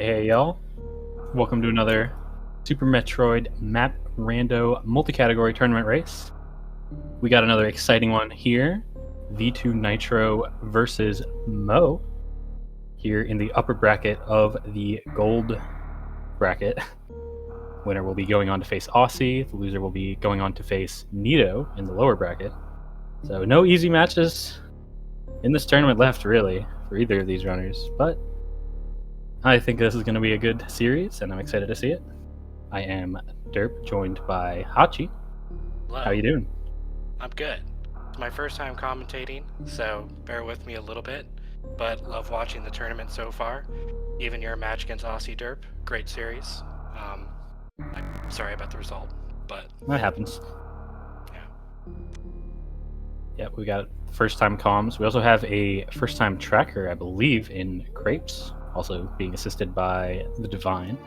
Hey y'all, welcome to another Super Metroid map Rando Multicategory tournament race. We got another exciting one here. V2Nitro versus Mo here in the upper bracket of the gold bracket. Winner will be going on to face Aussie. The loser will be going on to face Nito in the lower bracket. So no easy matches in this tournament left, really, for either of these runners. But I think this is going to be a good series, and I'm excited to see it. I am Derp, joined by Hachi. Hello. How you doing? I'm good. It's my first time commentating, so bear with me a little bit, but love watching the tournament so far. Even your match against Aussie Derp, great series. I'm sorry about the result, but That happens. yeah. Yeah, we got first-time comms. We also have a first-time tracker, I believe, in Crepes, also being assisted by the Divine.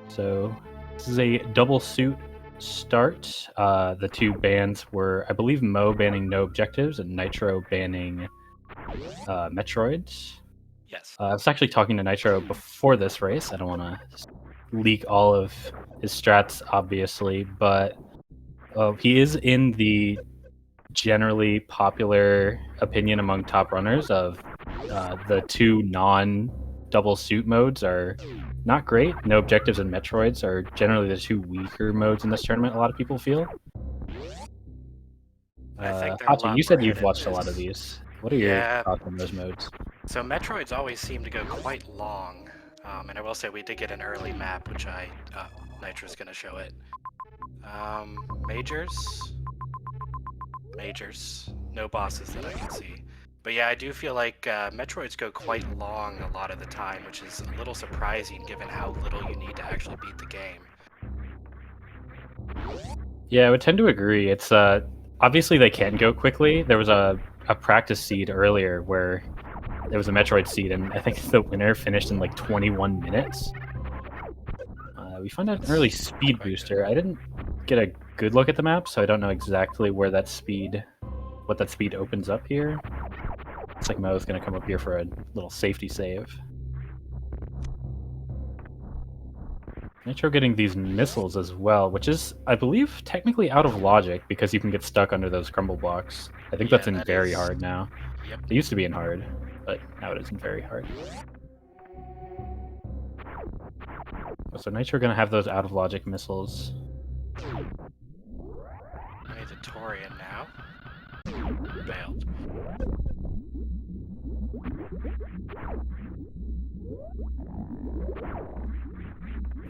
So this is a double suit start. The two bans were, I believe, Mo banning no objectives and Nitro banning Metroids. Yes. I was actually talking to Nitro before this race. I don't want to leak all of his strats, obviously, but he is in the generally popular opinion among top runners of the two non-double suit modes are not great. No objectives and Metroids are generally the two weaker modes in this tournament, a lot of people feel. I think they're a Hachi, lot you more said you've hit watched and a lot of miss. these. What are your Yeah. thoughts on those modes? So Metroids always seem to go quite long, and I will say we did get an early map, which Nitro's gonna show it. Majors, no bosses that I can see. But yeah, I do feel like Metroids go quite long a lot of the time, which is a little surprising given how little you need to actually beat the game. Yeah, I would tend to agree. It's obviously they can go quickly. There was a practice seed earlier where there was a Metroid seed, and I think the winner finished in like 21 minutes. We found out an early speed booster. I didn't get a good look at the map, so I don't know exactly where that speed, what that speed opens up here. Looks like Mo's going to come up here for a little safety save. Nitro getting these missiles as well, which is, I believe, technically out of logic because you can get stuck under those crumble blocks. I think that's in very hard now. Yep. It used to be in hard, but now it isn't very hard. So Nitro gonna have those out of logic missiles. I need the Torian now. Failed.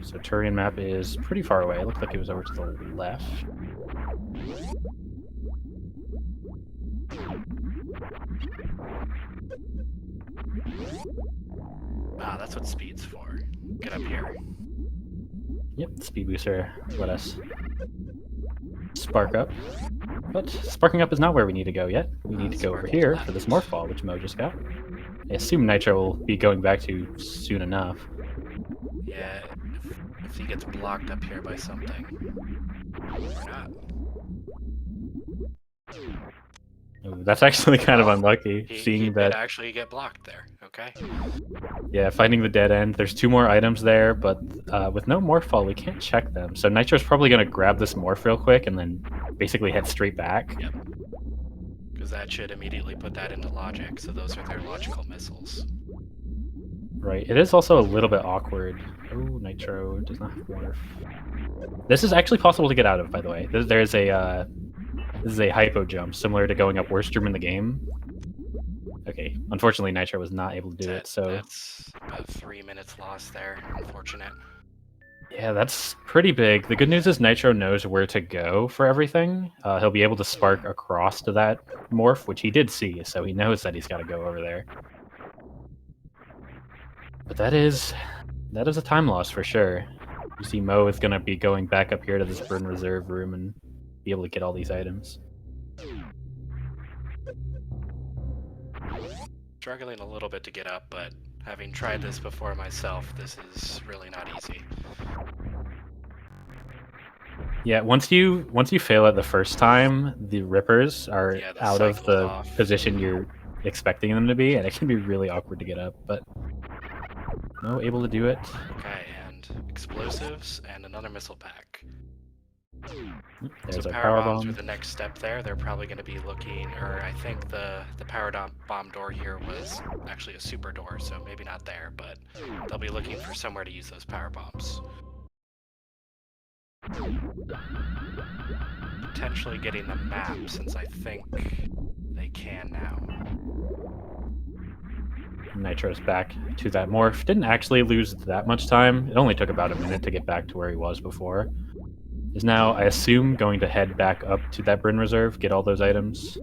So Turian map is pretty far away. It looked like it was over to the left. Ah, that's what speed's for. Get up here. Yep, speed booster let us spark up. But sparking up is not where we need to go yet. We need to go over here for this morph ball, which Mo just got. I assume Nitro will be going back to soon enough. Yeah, if he gets blocked up here by something. Or not. Ooh, that's actually kind of unlucky, He did actually get blocked there, okay? Yeah, finding the dead end. There's two more items there, but with no morph ball, we can't check them. So Nitro's probably going to grab this morph real quick and then basically head straight back. Yep. Because that should immediately put that into logic, so those are their logical missiles. Right. It is also a little bit awkward. Oh, Nitro does not have morph. This is actually possible to get out of, by the way. There's a this is a hypo jump, similar to going up worst room in the game. Okay, unfortunately Nitro was not able to do it, so... That's about 3 minutes lost there, unfortunate. Yeah, that's pretty big. The good news is Nitro knows where to go for everything. He'll be able to spark across to that morph, which he did see, so he knows that he's got to go over there. But that is a time loss for sure. You see Mo is going to be going back up here to this burn reserve room and be able to get all these items. Struggling a little bit to get up, but having tried this before myself, this is really not easy. Yeah, once you fail it the first time, the rippers are out of the position you're expecting them to be, and it can be really awkward to get up, but Mo able to do it. Okay, and explosives and another missile pack. There's So our power power bombs are bomb. the next step there. They're probably going to be looking, or I think the power bomb door here was actually a super door, so maybe not there, but they'll be looking for somewhere to use those power bombs. Potentially getting the map, since I think they can now. Nitro's back to that morph. Didn't actually lose that much time. It only took about a minute to get back to where he was before. Is now, I assume, going to head back up to that Bryn Reserve, get all those items.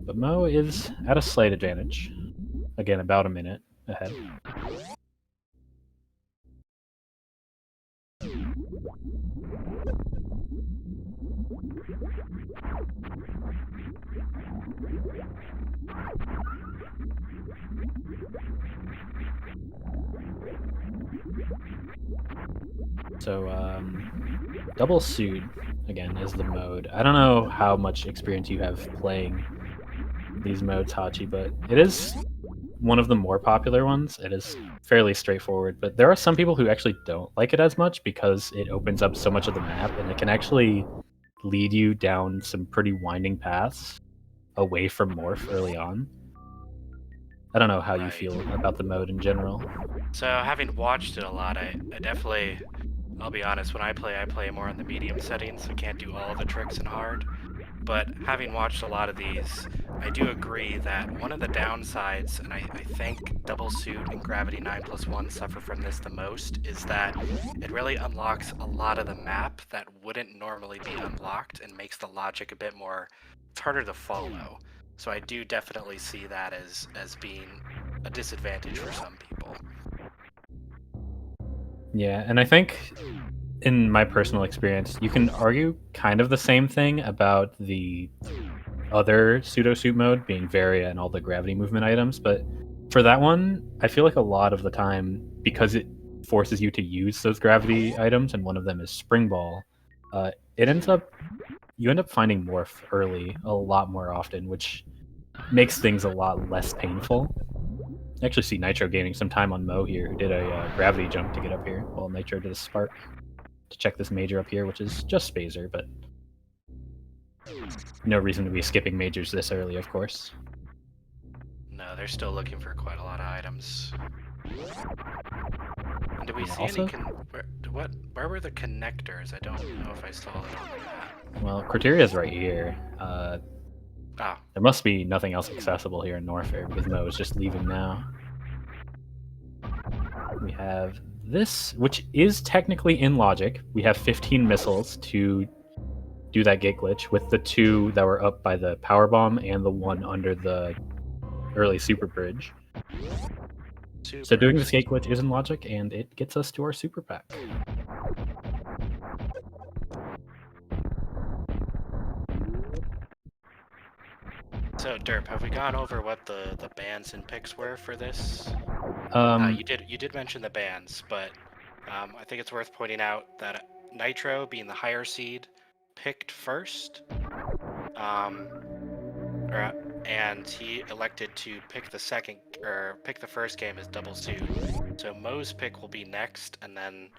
But Mo is at a slight advantage. Again, about a minute ahead. So, double suit, again, is the mode. I don't know how much experience you have playing these modes, Hachi, but it is one of the more popular ones. It is fairly straightforward, but there are some people who actually don't like it as much because it opens up so much of the map, and it can actually lead you down some pretty winding paths away from Morph early on. I don't know how you feel about the mode in general. So having watched it a lot, I definitely, I'll be honest, when I play more on the medium settings, so can't do all the tricks in hard. But having watched a lot of these, I do agree that one of the downsides, and I think Double Suit and Gravity 9+1 suffer from this the most, is that it really unlocks a lot of the map that wouldn't normally be unlocked and makes the logic a bit more, it's harder to follow. So I do definitely see that as being a disadvantage for some people. Yeah, and I think in my personal experience, you can argue kind of the same thing about the other pseudo suit mode being Varia and all the gravity movement items, but for that one, I feel like a lot of the time, because it forces you to use those gravity items, and one of them is Spring Ball, you end up finding Morph early a lot more often, which makes things a lot less painful. I actually see Nitro gaining some time on Mo here, who did a gravity jump to get up here, while Nitro did a spark to check this major up here, which is just Spazer, but no reason to be skipping majors this early, of course. No, they're still looking for quite a lot of items. And do we see also, any where were the connectors? I don't know if I saw it on the map. Well, Criteria's right here. There must be nothing else accessible here in Norfair because Mo is just leaving now. We have this, which is technically in logic. We have 15 missiles to do that gate glitch with the 2 that were up by the power bomb and the 1 under the early super bridge. So doing this gate glitch is in logic, and it gets us to our super pack. So Derp, have we gone over what the bans and picks were for this? You did mention the bans, but I think it's worth pointing out that Nitro, being the higher seed, picked first, and he elected to pick the first game as Double Suit. So Mo's pick will be next, and then,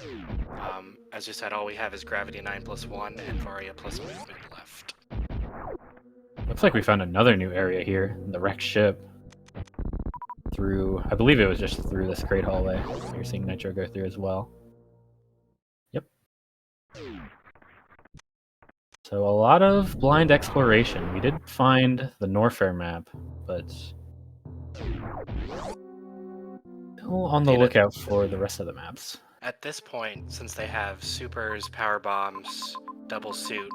as you said, all we have is Gravity 9+1 and Varia plus movement left. Looks like we found another new area here, the wrecked ship. I believe it was just through this great hallway. You're seeing Nitro go through as well. Yep. So a lot of blind exploration. We did find the Norfair map, but still on the lookout for the rest of the maps. At this point, since they have supers, power bombs, double suit,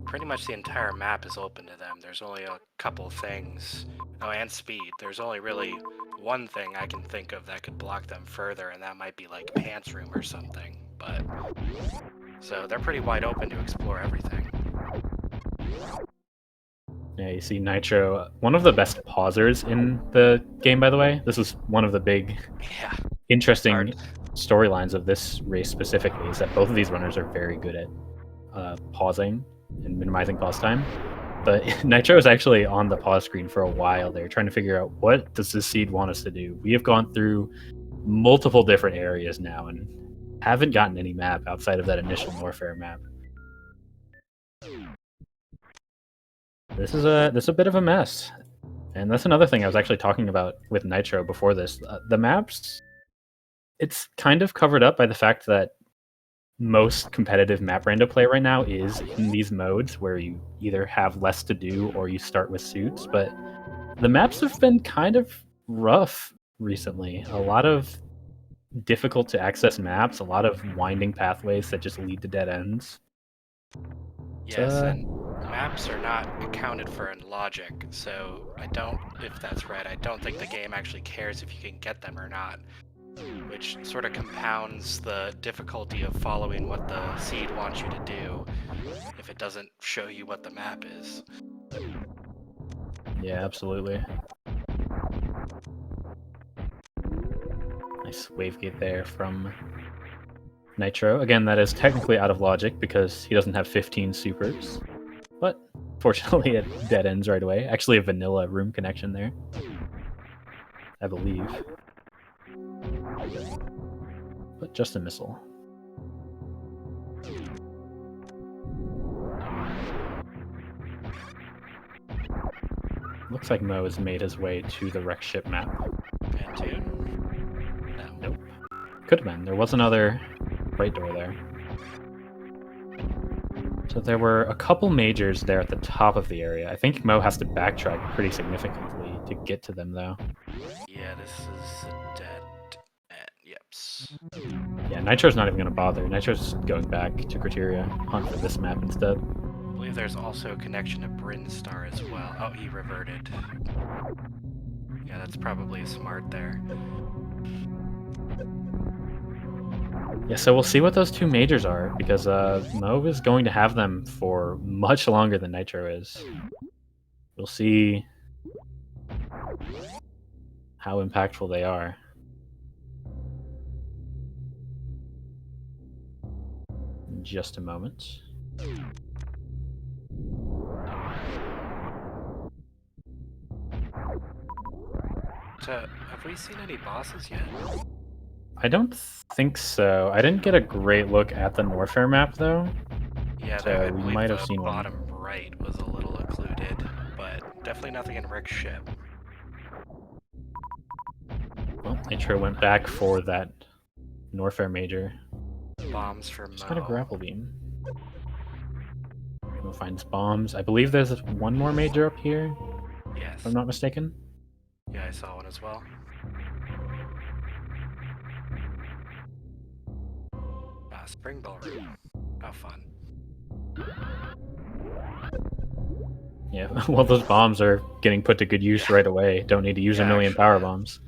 pretty much the entire map is open to them. There's only a couple things. Oh, and speed. There's only really one thing I can think of that could block them further, and that might be like Pants Room or something. But so they're pretty wide open to explore everything. Yeah, you see Nitro, one of the best pausers in the game, by the way. This is one of the big, interesting storylines of this race specifically, is that both of these runners are very good at pausing and minimizing pause time. But Nitro is actually on the pause screen for a while there, trying to figure out what does this seed want us to do. We have gone through multiple different areas now and haven't gotten any map outside of that initial Norfair map. This is a bit of a mess. And that's another thing I was actually talking about with Nitro before this. The maps, it's kind of covered up by the fact that most competitive map rando play right now is in these modes where you either have less to do or you start with suits. But the maps have been kind of rough recently. A lot of difficult to access maps, a lot of winding pathways that just lead to dead ends. Yes, and maps are not accounted for in logic, so if that's right, I don't think the game actually cares if you can get them or not, which sort of compounds the difficulty of following what the seed wants you to do if it doesn't show you what the map is. Yeah, absolutely. Nice wave gate there from Nitro. Again, that is technically out of logic because he doesn't have 15 supers. But fortunately it dead ends right away. Actually a vanilla room connection there, I believe. But just a missile. Looks like Mo has made his way to the wreck ship map. Pantoon? No. Nope. Could have been. There was another right door there. So there were a couple majors there at the top of the area. I think Mo has to backtrack pretty significantly to get to them, though. Yeah, this is a dead end. Yeps. Yeah, Nitro's not even going to bother. Nitro's going back to Criteria, hunt for this map instead. I believe there's also a connection to Brinstar as well. Oh, he reverted. Yeah, that's probably smart there. Yeah, so we'll see what those two majors are, because Mo is going to have them for much longer than Nitro is. We'll see how impactful they are. In just a moment. So, have we seen any bosses yet? I don't think so. I didn't get a great look at the Norfair map, though. Yeah, so we might have seen one. The bottom right was a little occluded, but definitely nothing in Rick's ship. Well, Nitro went back for that Norfair major. Bombs for Mo. Just got a grapple beam. We'll find bombs. I believe there's one more major up here. Yes. If I'm not mistaken. Yeah, I saw one as well. Spring Ball Room. How fun. Yeah, well, those bombs are getting put to good use right away. Don't need to use a million power bombs.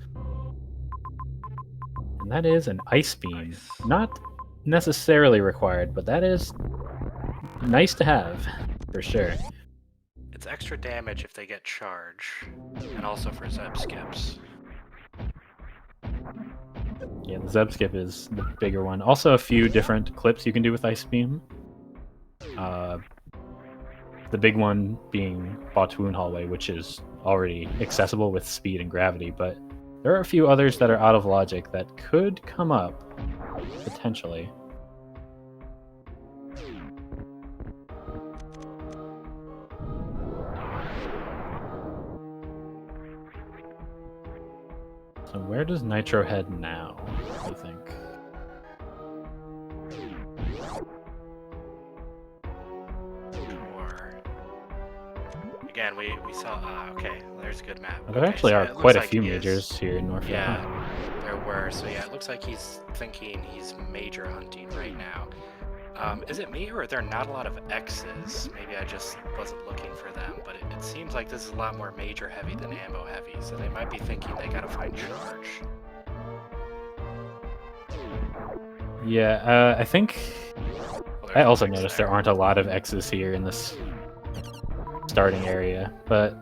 And that is an ice beam. Nice. Not necessarily required, but that is nice to have, for sure. It's extra damage if they get charge, and also for Zeb skips. Yeah, the Zeb skip is the bigger one. Also, a few different clips you can do with Ice Beam. The big one being Batoon Hallway, which is already accessible with speed and gravity, but there are a few others that are out of logic that could come up, potentially. So where does Nitro head now, I think? Again, we saw, okay, there's a good map. There okay, actually so are quite a few majors here in North Yeah, there were. So yeah, it looks like he's thinking he's major hunting right now. Is it me, or are there not a lot of X's? Maybe I just wasn't looking for them, but it seems like this is a lot more major heavy than ammo heavy, so they might be thinking they gotta find charge. Yeah, I think... I also X noticed there. there aren't a lot of X's here in this starting area, but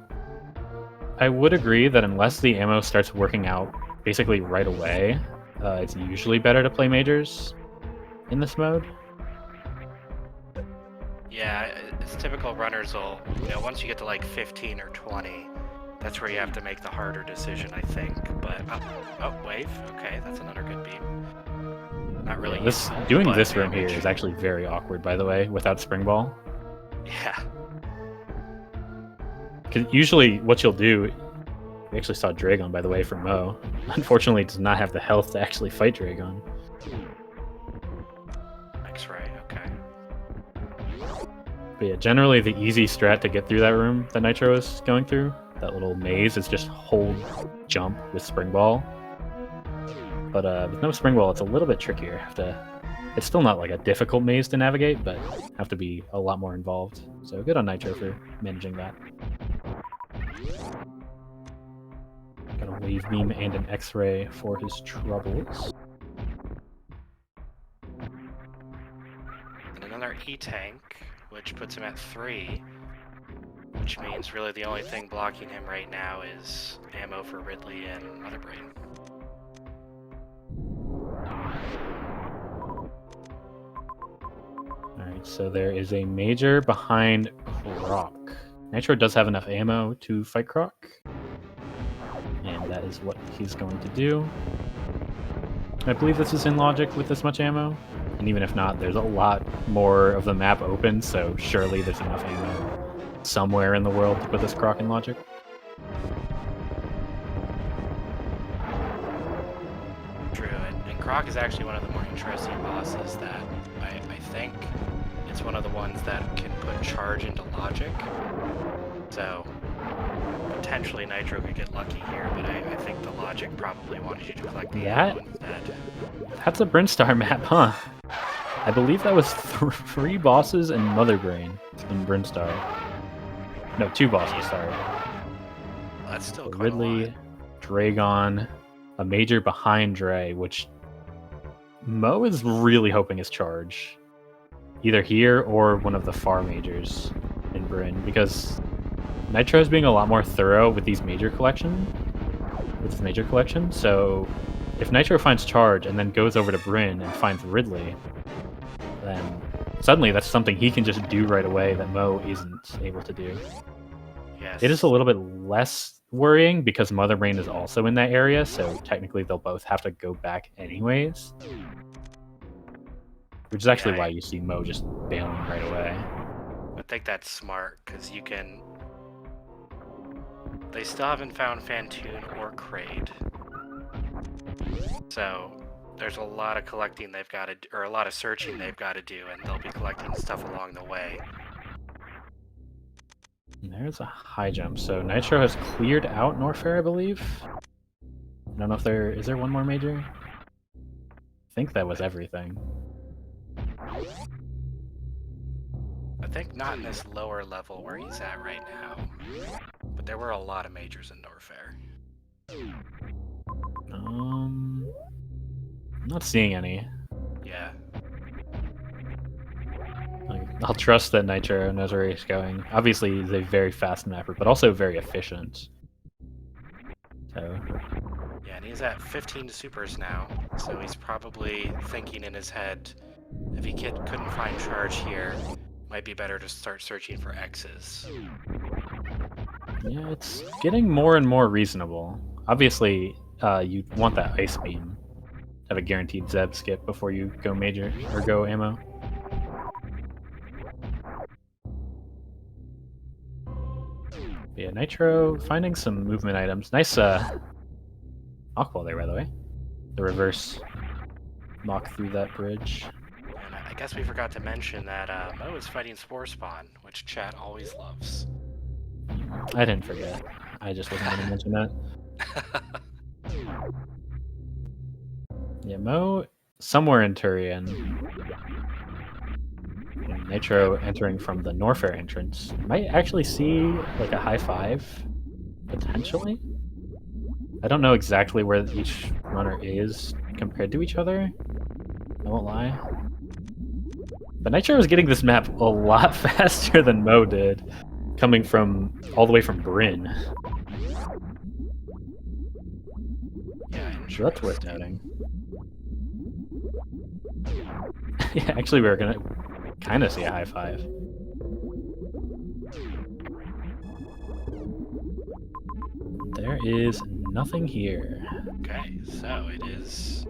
I would agree that unless the ammo starts working out basically right away, it's usually better to play majors in this mode. Yeah, it's typical runners will, once you get to like 15 or 20, That's where you have to make the harder decision, I think. But oh, wave. Okay, that's another good beam. Not really. Doing this room here is actually very awkward, by the way, without spring ball. Yeah. Because usually, what you'll do, we actually saw Dragon, by the way, from Mo. Unfortunately, does not have the health to actually fight Dragon. X-ray. Okay. But yeah, generally the easy strat to get through that room that Nitro is going through, that little maze, is just hold jump with spring ball. But with no spring ball, it's a little bit trickier. It's still not like a difficult maze to navigate, but have to be a lot more involved. So good on Nitro for managing that. Got a wave beam and an X-ray for his troubles. And another E-tank, which puts him at 3. Which means really the only thing blocking him right now is ammo for Ridley and Mother Brain. Alright, so there is a major behind Croc. Nitro does have enough ammo to fight Croc. And that is what he's going to do. I believe this is in logic with this much ammo. And even if not, there's a lot more of the map open, so surely there's enough ammo somewhere in the world to put this Croc in logic. True, and Croc is actually one of the more interesting bosses that I think it's one of the ones that can put charge into logic. So potentially Nitro could get lucky here, but I think the logic probably wanted you to collect the ammo instead. That's a Brinstar map, huh? I believe that was 3 bosses and Mother Brain in Brinstar. No, 2 bosses, sorry. That's still quite Ridley, a lot. Dragon, a major behind Dre, which Mo is really hoping is charge. Either here or one of the far majors in Bryn, because Nitro's being a lot more thorough with these major collection. So if Nitro finds charge and then goes over to Bryn and finds Ridley, then suddenly that's something he can just do right away that Mo isn't able to do. Yes. It is a little bit less worrying because Mother Brain is also in that area, so technically they'll both have to go back anyways. Which is actually why you see Mo just bailing right away. I think that's smart, because you can... They still haven't found Fantoon or Kraid. So there's a lot of collecting they've got to, or a lot of searching they've got to do, and they'll be collecting stuff along the way. And there's a high jump. So Nitro has cleared out Norfair, I believe. I don't know if is there one more major? I think that was everything. I think not in this lower level where he's at right now. But there were a lot of majors in Norfair. I'm not seeing any. Yeah. I'll trust that Nitro knows where he's going. Obviously, he's a very fast mapper, but also very efficient. So. Yeah, and he's at 15 supers now, so he's probably thinking in his head, if he couldn't find charge here, might be better to start searching for X's. Yeah, it's getting more and more reasonable. Obviously, you want that ice beam to have a guaranteed Zeb skip before you go major or go ammo. But yeah, Nitro finding some movement items. Nice mockball there, by the way. The reverse mock through that bridge. And I guess we forgot to mention that Mo is fighting Spore Spawn, which chat always loves. I didn't forget. I just wasn't going to mention that. Yeah, Mo somewhere in Turian. And Nitro entering from the Norfair entrance. Might actually see like a high 5, potentially. I don't know exactly where each runner is compared to each other. I won't lie. But Nitro was getting this map a lot faster than Mo did, coming from all the way from Bryn. Yeah, So that's worth noting. Yeah, actually we were gonna kind of see a high 5. There is nothing here. Okay, so it is,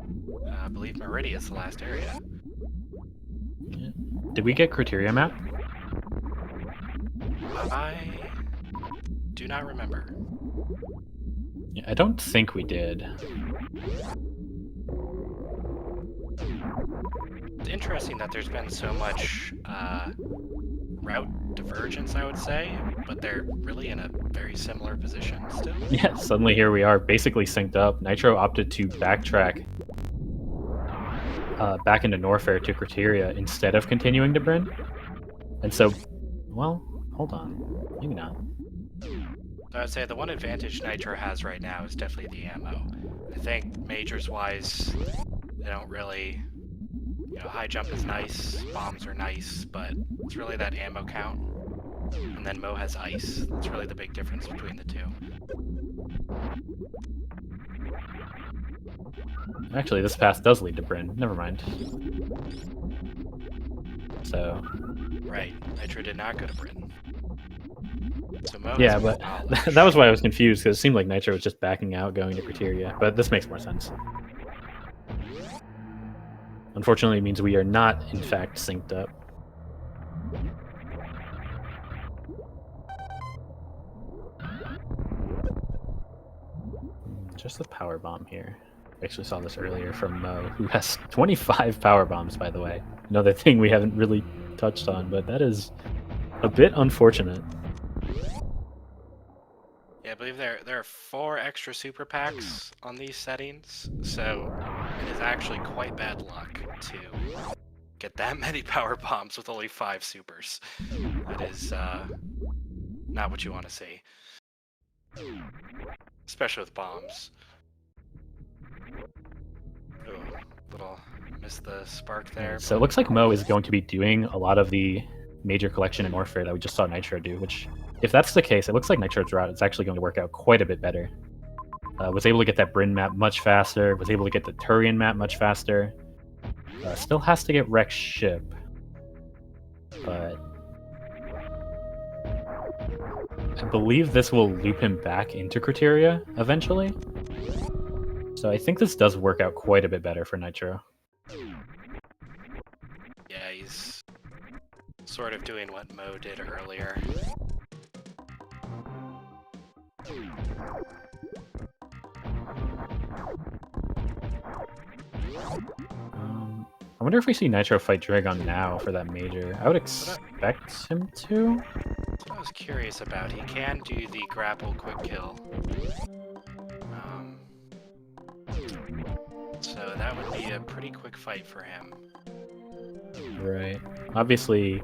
I believe Meridia's the last area. Yeah. Did we get criteria map? I do not remember. Yeah, I don't think we did. It's interesting that there's been so much route divergence, I would say, but they're really in a very similar position still. Yeah, suddenly here we are, basically synced up. Nitro opted to backtrack back into Norfair to Criteria instead of continuing to Bryn. And so, well, hold on. Maybe not. So I'd say the one advantage Nitro has right now is definitely the ammo. I think majors-wise, they don't really... You know, high jump is nice, bombs are nice, but it's really that ammo count. And then Mo has ice. That's really the big difference between the two. Actually, this path does lead to Bryn. Never mind. So... Right, Nitro did not go to Bryn. So Mo Yeah, has but knowledge. that was why I was confused, because it seemed like Nitro was just backing out, going to Criteria. But this makes more sense. Unfortunately, it means we are not, in fact, synced up. Just a power bomb here. I actually saw this earlier from Mo, who has 25 power bombs, by the way. Another thing we haven't really touched on, but that is a bit unfortunate. Yeah, I believe there are 4 extra super packs on these settings, so it is actually quite bad luck to get that many power bombs with only 5 supers. That is not what you want to see. Especially with bombs. Ooh, little missed the spark there. So it looks like Mo is going to be doing a lot of the major collection in Orphere that we just saw Nitro do, which, if that's the case, it looks like Nitro's route is actually going to work out quite a bit better. Was able to get that Bryn map much faster, was able to get the Turian map much faster. Still has to get Rex ship, but I believe this will loop him back into Criteria eventually. So I think this does work out quite a bit better for Nitro. Yeah, he's sort of doing what Mo did earlier. I wonder if we see Nitro fight Dragon now for that major. I would expect him to. That's what I was curious about. He can do the grapple quick kill. So that would be a pretty quick fight for him. Right. Obviously,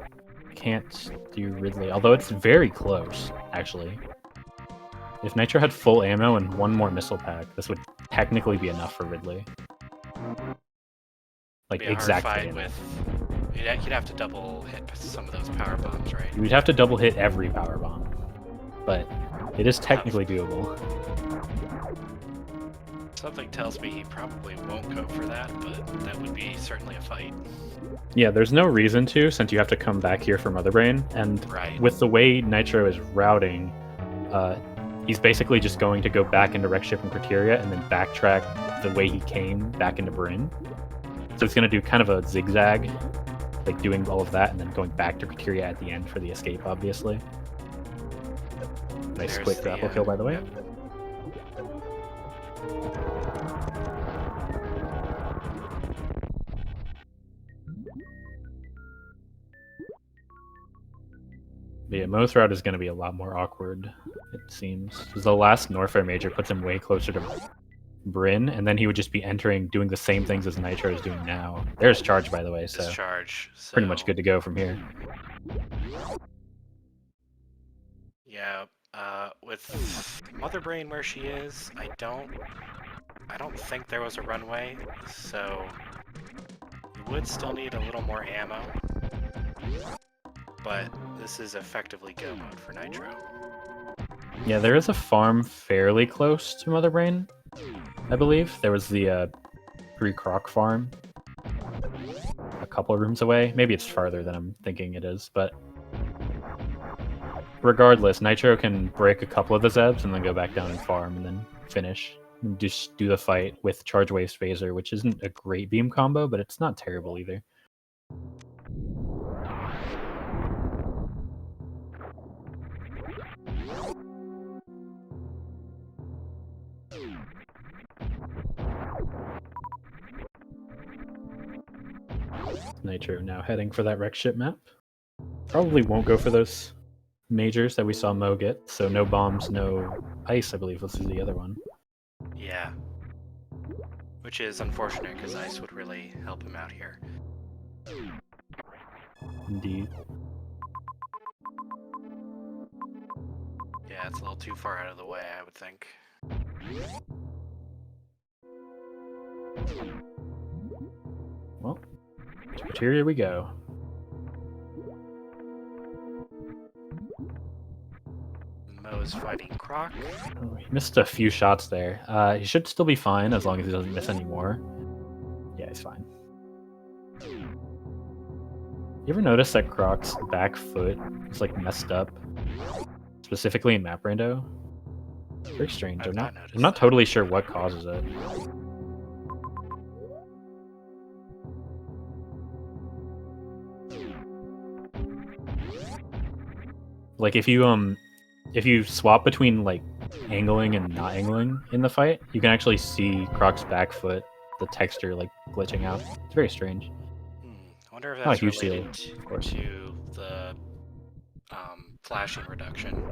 can't do Ridley, although it's very close, actually. If Nitro had full ammo and one more missile pack, this would technically be enough for Ridley. Like, exactly enough. You'd have to double hit some of those power bombs, right? You'd have to double hit every power bomb, but it is technically doable. Something tells me he probably won't go for that, but that would be certainly a fight. Yeah, there's no reason to, since you have to come back here for Mother Brain, and with the way Nitro is routing, he's basically just going to go back into Rex Ship and Criteria and then backtrack the way he came back into Bryn. So it's going to do kind of a zigzag, like doing all of that and then going back to Criteria at the end for the escape, obviously. Nice quick grapple kill, by the way. Yep. But yeah, Mo's route is going to be a lot more awkward, it seems. Because the last Norfair major puts him way closer to Bryn, and then he would just be entering, doing the same things as Nitro is doing now. There's Charge, by the way, so Charge, so pretty much good to go from here. Yeah, with Mother Brain where she is, I don't think there was a runway, so you would still need a little more ammo. But this is effectively go mode for Nitro. Yeah, there is a farm fairly close to Mother Brain, I believe. There was the Croc farm a couple of rooms away. Maybe it's farther than I'm thinking it is, but regardless, Nitro can break a couple of the Zebs and then go back down and farm and then finish. And just do the fight with Charge Waves Phaser, which isn't a great beam combo, but it's not terrible either. Nitro now heading for that wreck ship map. Probably won't go for those majors that we saw Mo get, so no bombs, no ice, I believe this is the other one. Yeah. Which is unfortunate, because ice would really help him out here. Indeed. Yeah, it's a little too far out of the way, I would think. Well, here we go. Mo's fighting Croc. Oh, he missed a few shots there. He should still be fine as long as he doesn't miss any more. Yeah, he's fine. You ever notice that Croc's back foot is like messed up? Specifically in Map Rando? Very strange. I'm not totally sure what causes it. Like if you swap between like angling and not angling in the fight, you can actually see Croc's back foot, the texture like glitching out. It's very strange. I wonder if that's related of to the flashing reduction.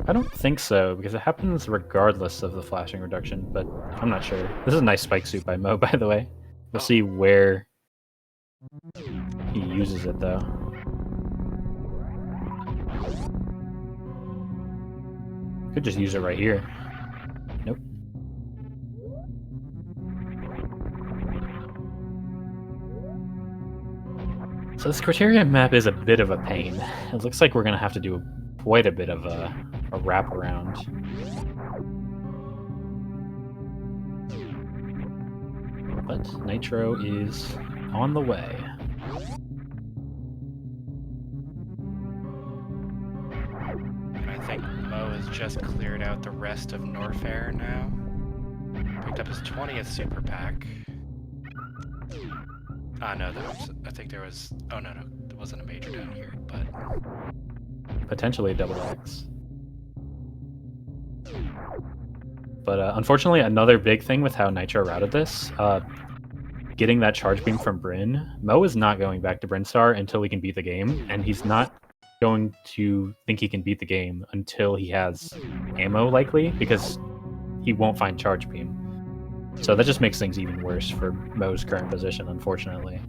I don't think so, because it happens regardless of the flashing reduction, but I'm not sure. This is a nice spike suit by Mo, by the way. We'll see where he uses it, though. Could just use it right here. Nope. So this Criterion map is a bit of a pain. It looks like we're going to have to do quite a bit of a wraparound. But Nitro is on the way. I think Mo has just cleared out the rest of Norfair now. Picked up his 20th super pack. No, I think there was... Oh, no, there wasn't a major down here, but... Potentially a double X. But unfortunately, another big thing with how Nitro routed this, getting that charge beam from Bryn, Mo is not going back to Brinstar until he can beat the game, and he's not going to think he can beat the game until he has ammo, likely, because he won't find charge beam. So that just makes things even worse for Mo's current position, unfortunately.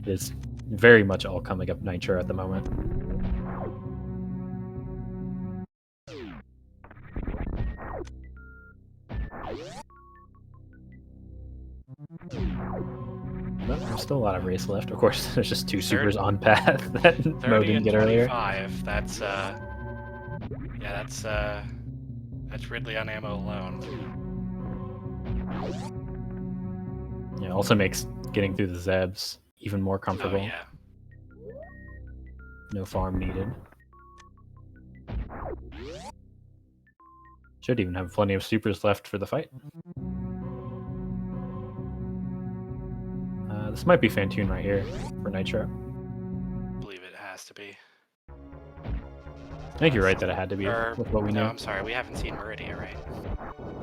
It's very much all coming up Nitro at the moment. But there's still a lot of race left. Of course, there's just two supers on path that Mo didn't get earlier. 30 and 25. That's Ridley on ammo alone. Yeah, also makes getting through the Zebs even more comfortable. Oh, yeah. No farm needed. Should even have plenty of supers left for the fight. This might be Fantoon right here for Nitro. I believe it has to be. I think you're right that it had to be with what we know. No, I'm sorry, we haven't seen Meridia, right?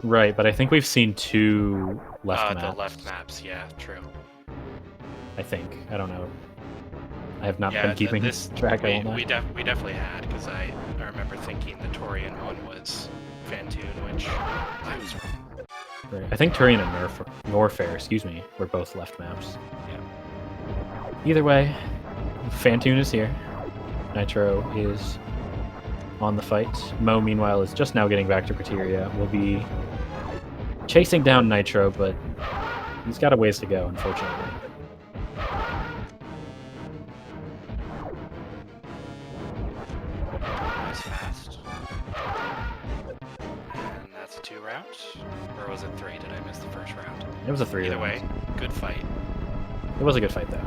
Right, but I think we've seen two left maps. The left maps, yeah, true. I think. I don't know. I have not been keeping track. We definitely had, because I remember thinking the Torian one was Fantoon, which I was wrong. Right. I think Turian and Norfair, excuse me, were both left maps. Yeah. Either way, Fantoon is here. Nitro is on the fight. Mo, meanwhile, is just now getting back to Criteria. Will be chasing down Nitro, but he's got a ways to go, unfortunately. Nice fast. And that's a 2 round? Or was it 3? Did I miss the first round? It was a 3 Either round. way, good fight. It was a good fight, though.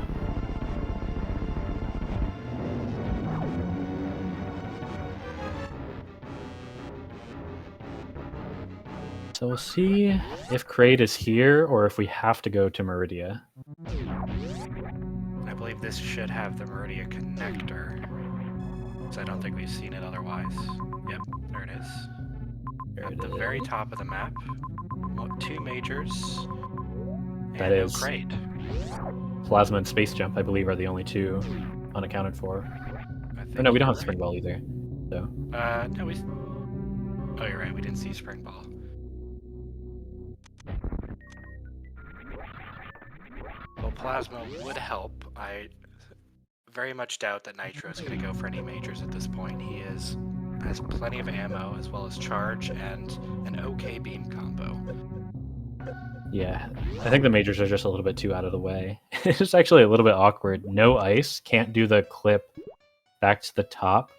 So we'll see if Kraid is here or if we have to go to Meridia. I believe this should have the Meridia connector. So I don't think we've seen it otherwise. Yep, there it is. At the very top of the map. 2 majors. And That no is Kraid. Plasma and Space Jump, I believe, are the only 2 unaccounted for. Or no, we don't have Spring Ball either. So. No, we... Oh, you're right, we didn't see Spring Ball. Well, Plasma would help. I very much doubt that Nitro is going to go for any majors at this point. He has plenty of ammo, as well as charge, and an okay beam combo. Yeah, I think the majors are just a little bit too out of the way. It's actually a little bit awkward. No ice, can't do the clip back to the top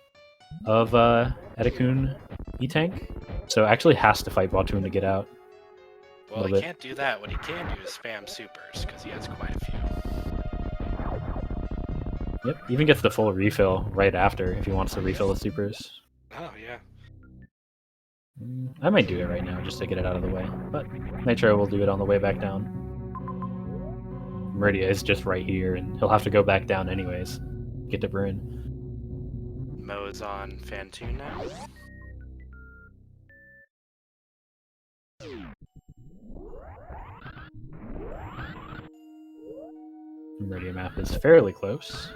of Edakun E-Tank, so actually has to fight Batoon to get out. Well, he can't do that. What he can do is spam supers, because he has quite a few. Yep, even gets the full refill right after if he wants to refill the supers. Oh, yeah. I might do it right now just to get it out of the way, but Nitro will do it on the way back down. Meridia is just right here, and he'll have to go back down anyways. Get to Brune. Mo's on Fantoon now. Meridia map is fairly close.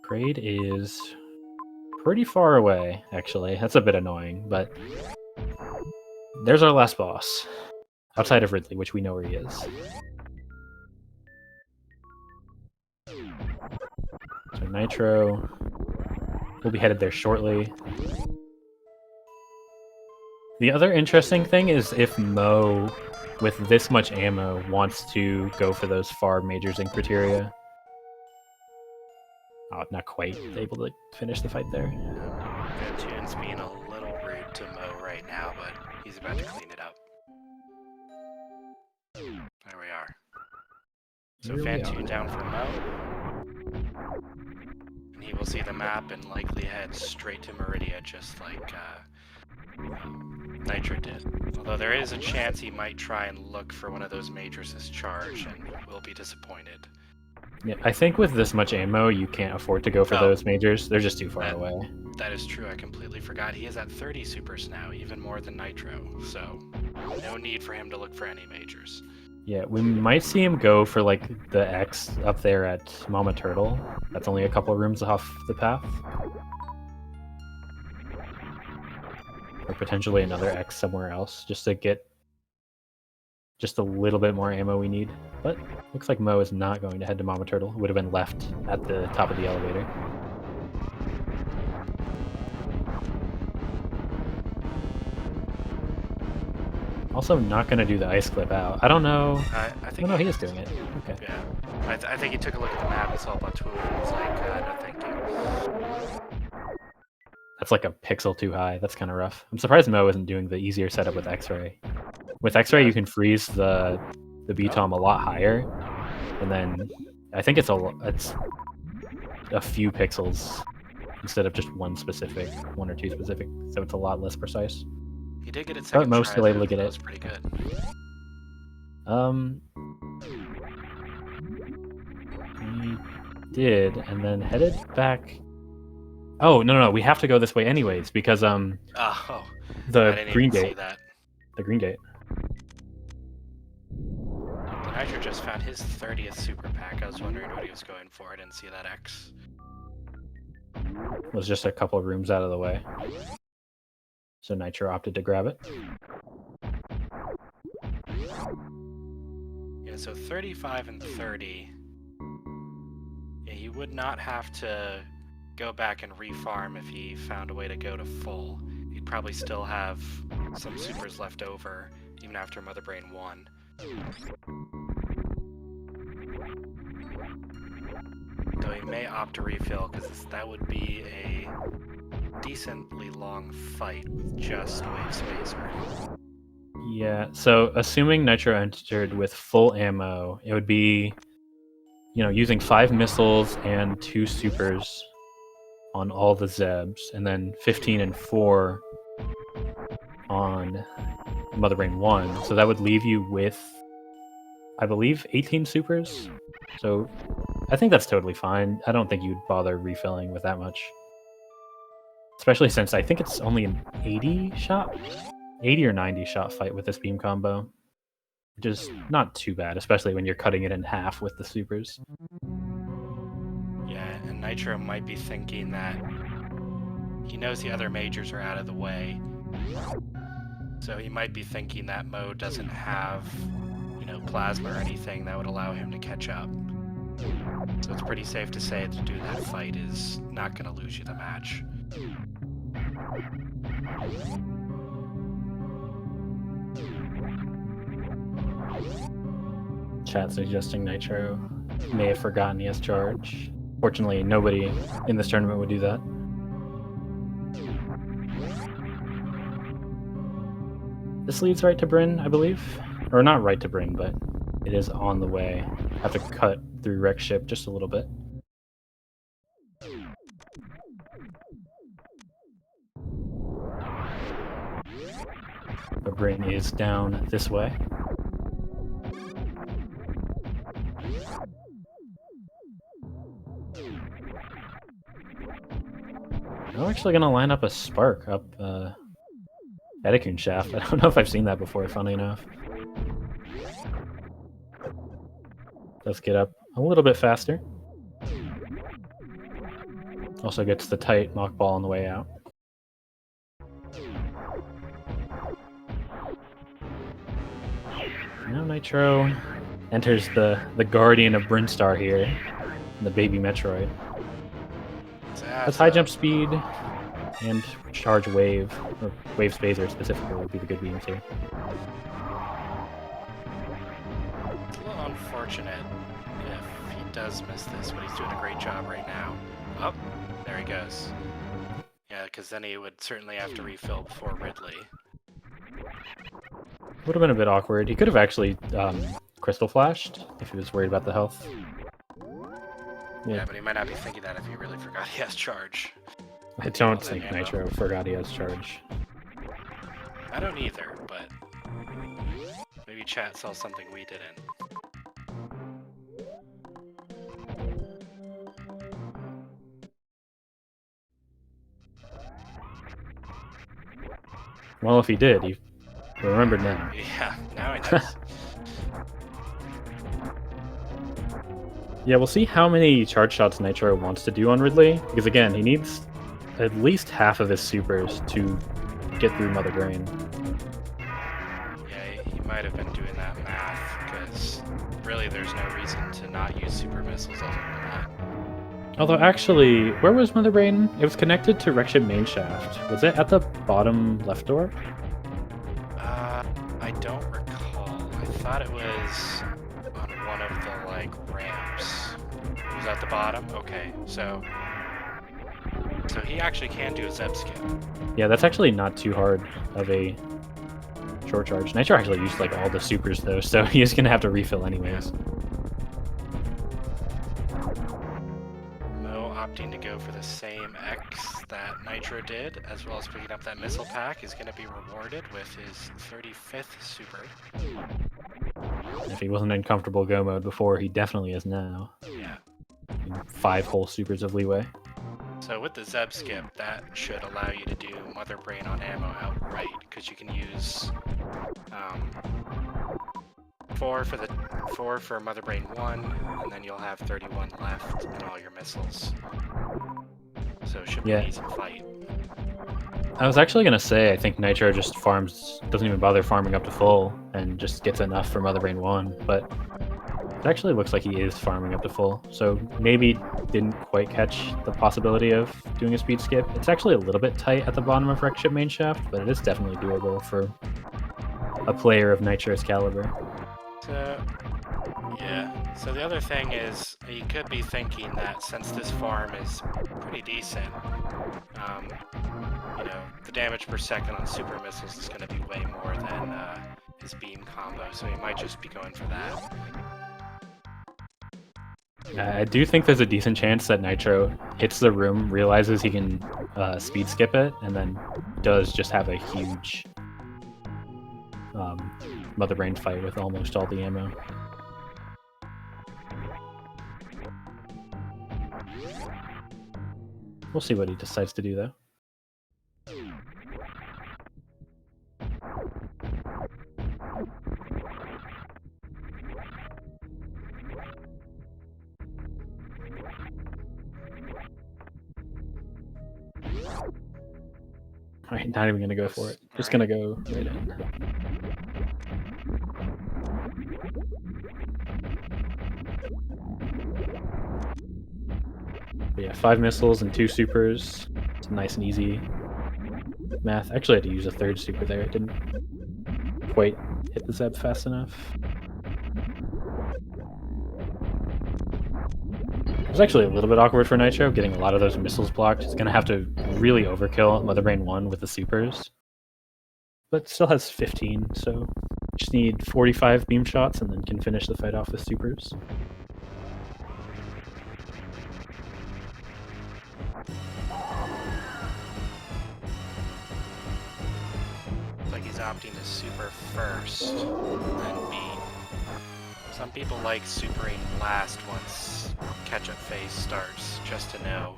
Kraid is pretty far away, actually. That's a bit annoying, but there's our last boss. Outside of Ridley, which we know where he is. So Nitro will be headed there shortly. The other interesting thing is if Mo, with this much ammo, wants to go for those far majors in criteria. Oh, not quite able to finish the fight there. Fantoon's being a little rude to Mo right now, but he's about to clean it up. There we are. So Fantoon down for Mo. And he will see the map and likely head straight to Meridia, just like Nitro did. Although there is a chance he might try and look for one of those majors as charge and will be disappointed. Yeah, I think with this much ammo, you can't afford to go for those majors. They're just too far away. That is true. I completely forgot. He is at 30 supers now, even more than Nitro. So no need for him to look for any majors. Yeah, we might see him go for like the X up there at Mama Turtle. That's only a couple of rooms off the path. Or potentially another X somewhere else, just to get just a little bit more ammo we need. But looks like Mo is not going to head to Mama Turtle. Would have been left at the top of the elevator. Also not going to do the ice clip out. I don't know. I think no, he is doing it. Okay. Yeah. I think he took a look at the map and saw Batoon and was like, no thank you. That's like a pixel too high. That's kind of rough. I'm surprised Mo isn't doing the easier setup with X-Ray. With X-Ray, you can freeze the BTOM a lot higher, and then I think it's a few pixels instead of just one or two specific, so it's a lot less precise. He did get it second try. Mo's still able to get it. That was pretty good. He did, and then headed back. Oh no! We have to go this way anyways because the green gate. The green gate. The Nitro just found his 30th super pack. I was wondering what he was going for. I didn't see that X. It was just a couple of rooms out of the way. So Nitro opted to grab it. Yeah, so 35 and 30. Yeah, he would not have to go back and refarm if he found a way to go to full. He'd probably still have some supers left over, even after Mother Brain won. Though he may opt to refill, because that would be a decently long fight with just Wave Spacer. Yeah, so assuming Nitro entered with full ammo, it would be, using 5 missiles and 2 supers on all the Zebs, and then 15 and 4 on Mother Brain 1. So that would leave you with, I believe, 18 supers. So I think that's totally fine. I don't think you'd bother refilling with that much. Especially since I think it's only an 80 or 90 shot fight with this beam combo. Which is not too bad, especially when you're cutting it in half with the supers. Yeah, and Nitro might be thinking that he knows the other majors are out of the way. So he might be thinking that mode doesn't have, plasma or anything that would allow him to catch up. So it's pretty safe to say to do that fight is not going to lose you the match. Chat suggesting Nitro may have forgotten he has charge. Fortunately, nobody in this tournament would do that. This leads right to Bryn, I believe. Or not right to Bryn, but it is on the way. Have to cut through Wreck Ship just a little bit. But Bryn is down this way. I'm actually going to line up a Spark up Edikun Shaft. I don't know if I've seen that before, funny enough. Let's get up a little bit faster. Also gets the tight Mach Ball on the way out. Now Nitro enters the Guardian of Brinstar here, the baby Metroid. That's high jump speed and charge wave, or wave spacer specifically would be the good beams here. It's a little unfortunate if he does miss this, but he's doing a great job right now. Oh, there he goes. Yeah, because then he would certainly have to refill before Ridley. Would have been a bit awkward. He could have actually crystal flashed if he was worried about the health. Yeah, but he might not be thinking that if he really forgot he has charge. I don't think Nitro forgot he has charge. I don't either, but maybe chat saw something we didn't. Well, if he did, he remembered now. Yeah, now he knows. Yeah, we'll see how many charge shots Nitro wants to do on Ridley, because again, he needs at least half of his supers to get through Mother Brain. Yeah, he might have been doing that math, because really there's no reason to not use super missiles other than that. Although actually, where was Mother Brain? It was connected to Wreck Ship main shaft. Was it at the bottom left door? I don't recall. I thought it was on one of the, ramps. It was at the bottom? Okay, so he actually can do a Zeb skip. Yeah, that's actually not too hard of a short charge. Nitro actually used all the supers though, so he's gonna have to refill anyways. Mo opting to go for the same X that Nitro did, as well as picking up that missile pack, is gonna be rewarded with his 35th super. If he wasn't in comfortable go mode before, he definitely is now. Yeah. 5 whole supers of leeway. So with the Zeb skip, that should allow you to do Mother Brain on ammo outright, because you can use 4 for Mother Brain 1, and then you'll have 31 left in all your missiles. So it should be an easy fight. I was actually going to say, I think Nitro just doesn't even bother farming up to full, and just gets enough for Mother Brain 1, but it actually looks like he is farming up to full, so maybe didn't quite catch the possibility of doing a speed skip. It's actually a little bit tight at the bottom of Wreck Ship main shaft, but it is definitely doable for a player of Nitro's caliber. So the other thing is, you could be thinking that since this farm is pretty decent, know, the damage per second on super missiles is going to be way more than his beam combo, so he might just be going for that. I do think there's a decent chance that Nitro hits the room, realizes he can speed skip it, and then does just have a huge Mother Brain fight with almost all the ammo. We'll see what he decides to do, though. Alright, not even gonna go for it. Just gonna go right in. But yeah, 5 missiles and 2 supers. It's nice and easy math. Actually, I had to use a 3rd super there. It didn't quite hit the Zeb fast enough. It was actually a little bit awkward for Nitro, getting a lot of those missiles blocked. He's gonna have to really overkill Mother Brain 1 with the supers. But still has 15, so just need 45 beam shots and then can finish the fight off with supers. Looks like he's opting to super first, then beam. Some people like supering last once catch-up phase starts, just to know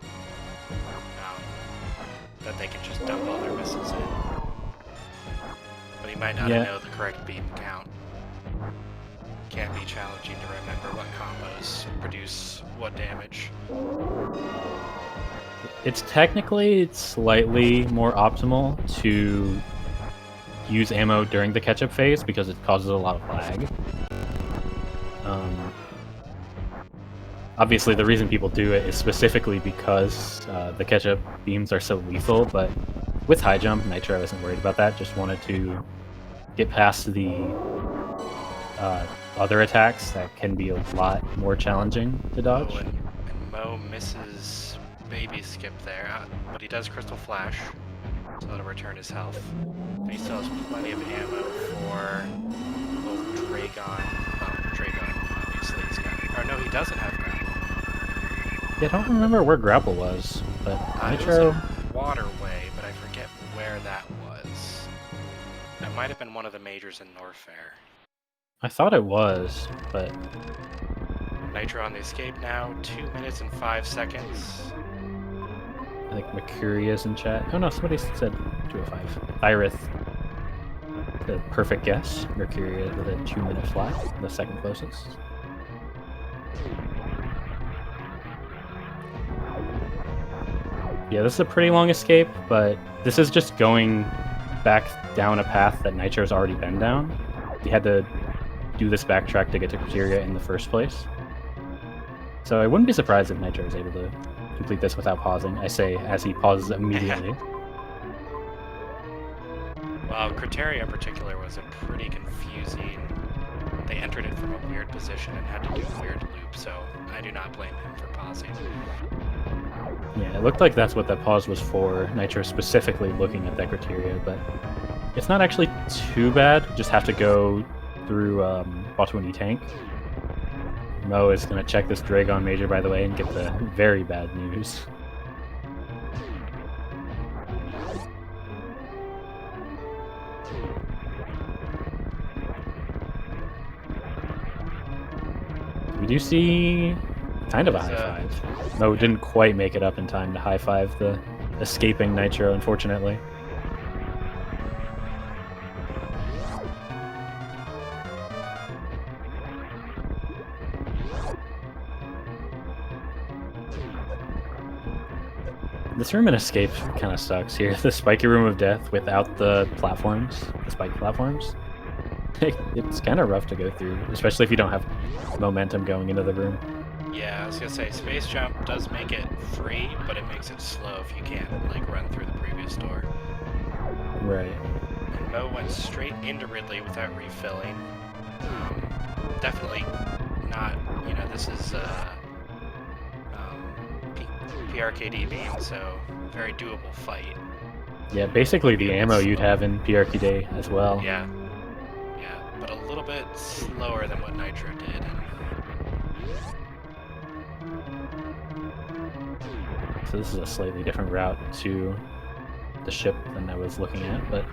that they can just dump all their missiles in. But he might not know the correct beam count. Can't be challenging to remember what combos produce what damage. It's technically slightly more optimal to use ammo during the catch-up phase because it causes a lot of lag. Obviously, the reason people do it is specifically because the catch-up beams are so lethal, but with high jump, Nitro isn't worried about that, just wanted to get past the other attacks that can be a lot more challenging to dodge. Oh, and Mo misses baby skip there, but he does Crystal Flash, so it'll return his health. And he still has plenty of ammo for little Dragon. Oh, Dragon, obviously he's got it. Or no, he doesn't have grapple. Yeah, I don't remember where grapple was, but Nitro... It was a waterway, but I forget where that was. That might have been one of the majors in Norfair. I thought it was, but... Nitro on the escape now, 2 minutes and 5 seconds. I think Mercurius in chat. Oh no, somebody said 205. Thyrith. The perfect guess. Mercurius with a 2-minute fly, the second closest. Yeah, this is a pretty long escape, but this is just going back down a path that Nitro's already been down. He had to do this backtrack to get to Criteria in the first place. So I wouldn't be surprised if Nitro is able to complete this without pausing. I say as he pauses immediately. Well, Criteria in particular was a pretty confusing... They entered it from a weird position and had to do a weird loop, so I do not blame him for pausing. Yeah, it looked like that's what that pause was for, Nitro specifically looking at that Criteria, but it's not actually too bad. Just have to go through V2Nitro tank. Mo is going to check this Dragon Major, by the way, and get the very bad news. We do see kind of a high five. Mo didn't quite make it up in time to high five the escaping Nitro, unfortunately. This room in Escape kind of sucks here. The spiky room of death without the platforms, the spike platforms. It's kind of rough to go through, especially if you don't have momentum going into the room. Yeah, I was gonna say, Space Jump does make it free, but it makes it slow if you can't, like, run through the previous door. Right. And Mo went straight into Ridley without refilling. Definitely not, you know, this is PRKD beam, so very doable fight. Yeah, basically the ammo you'd have in PRQ Day as well. Yeah. Yeah, but a little bit slower than what Nitro did. So this is a slightly different route to the ship than I was looking at, but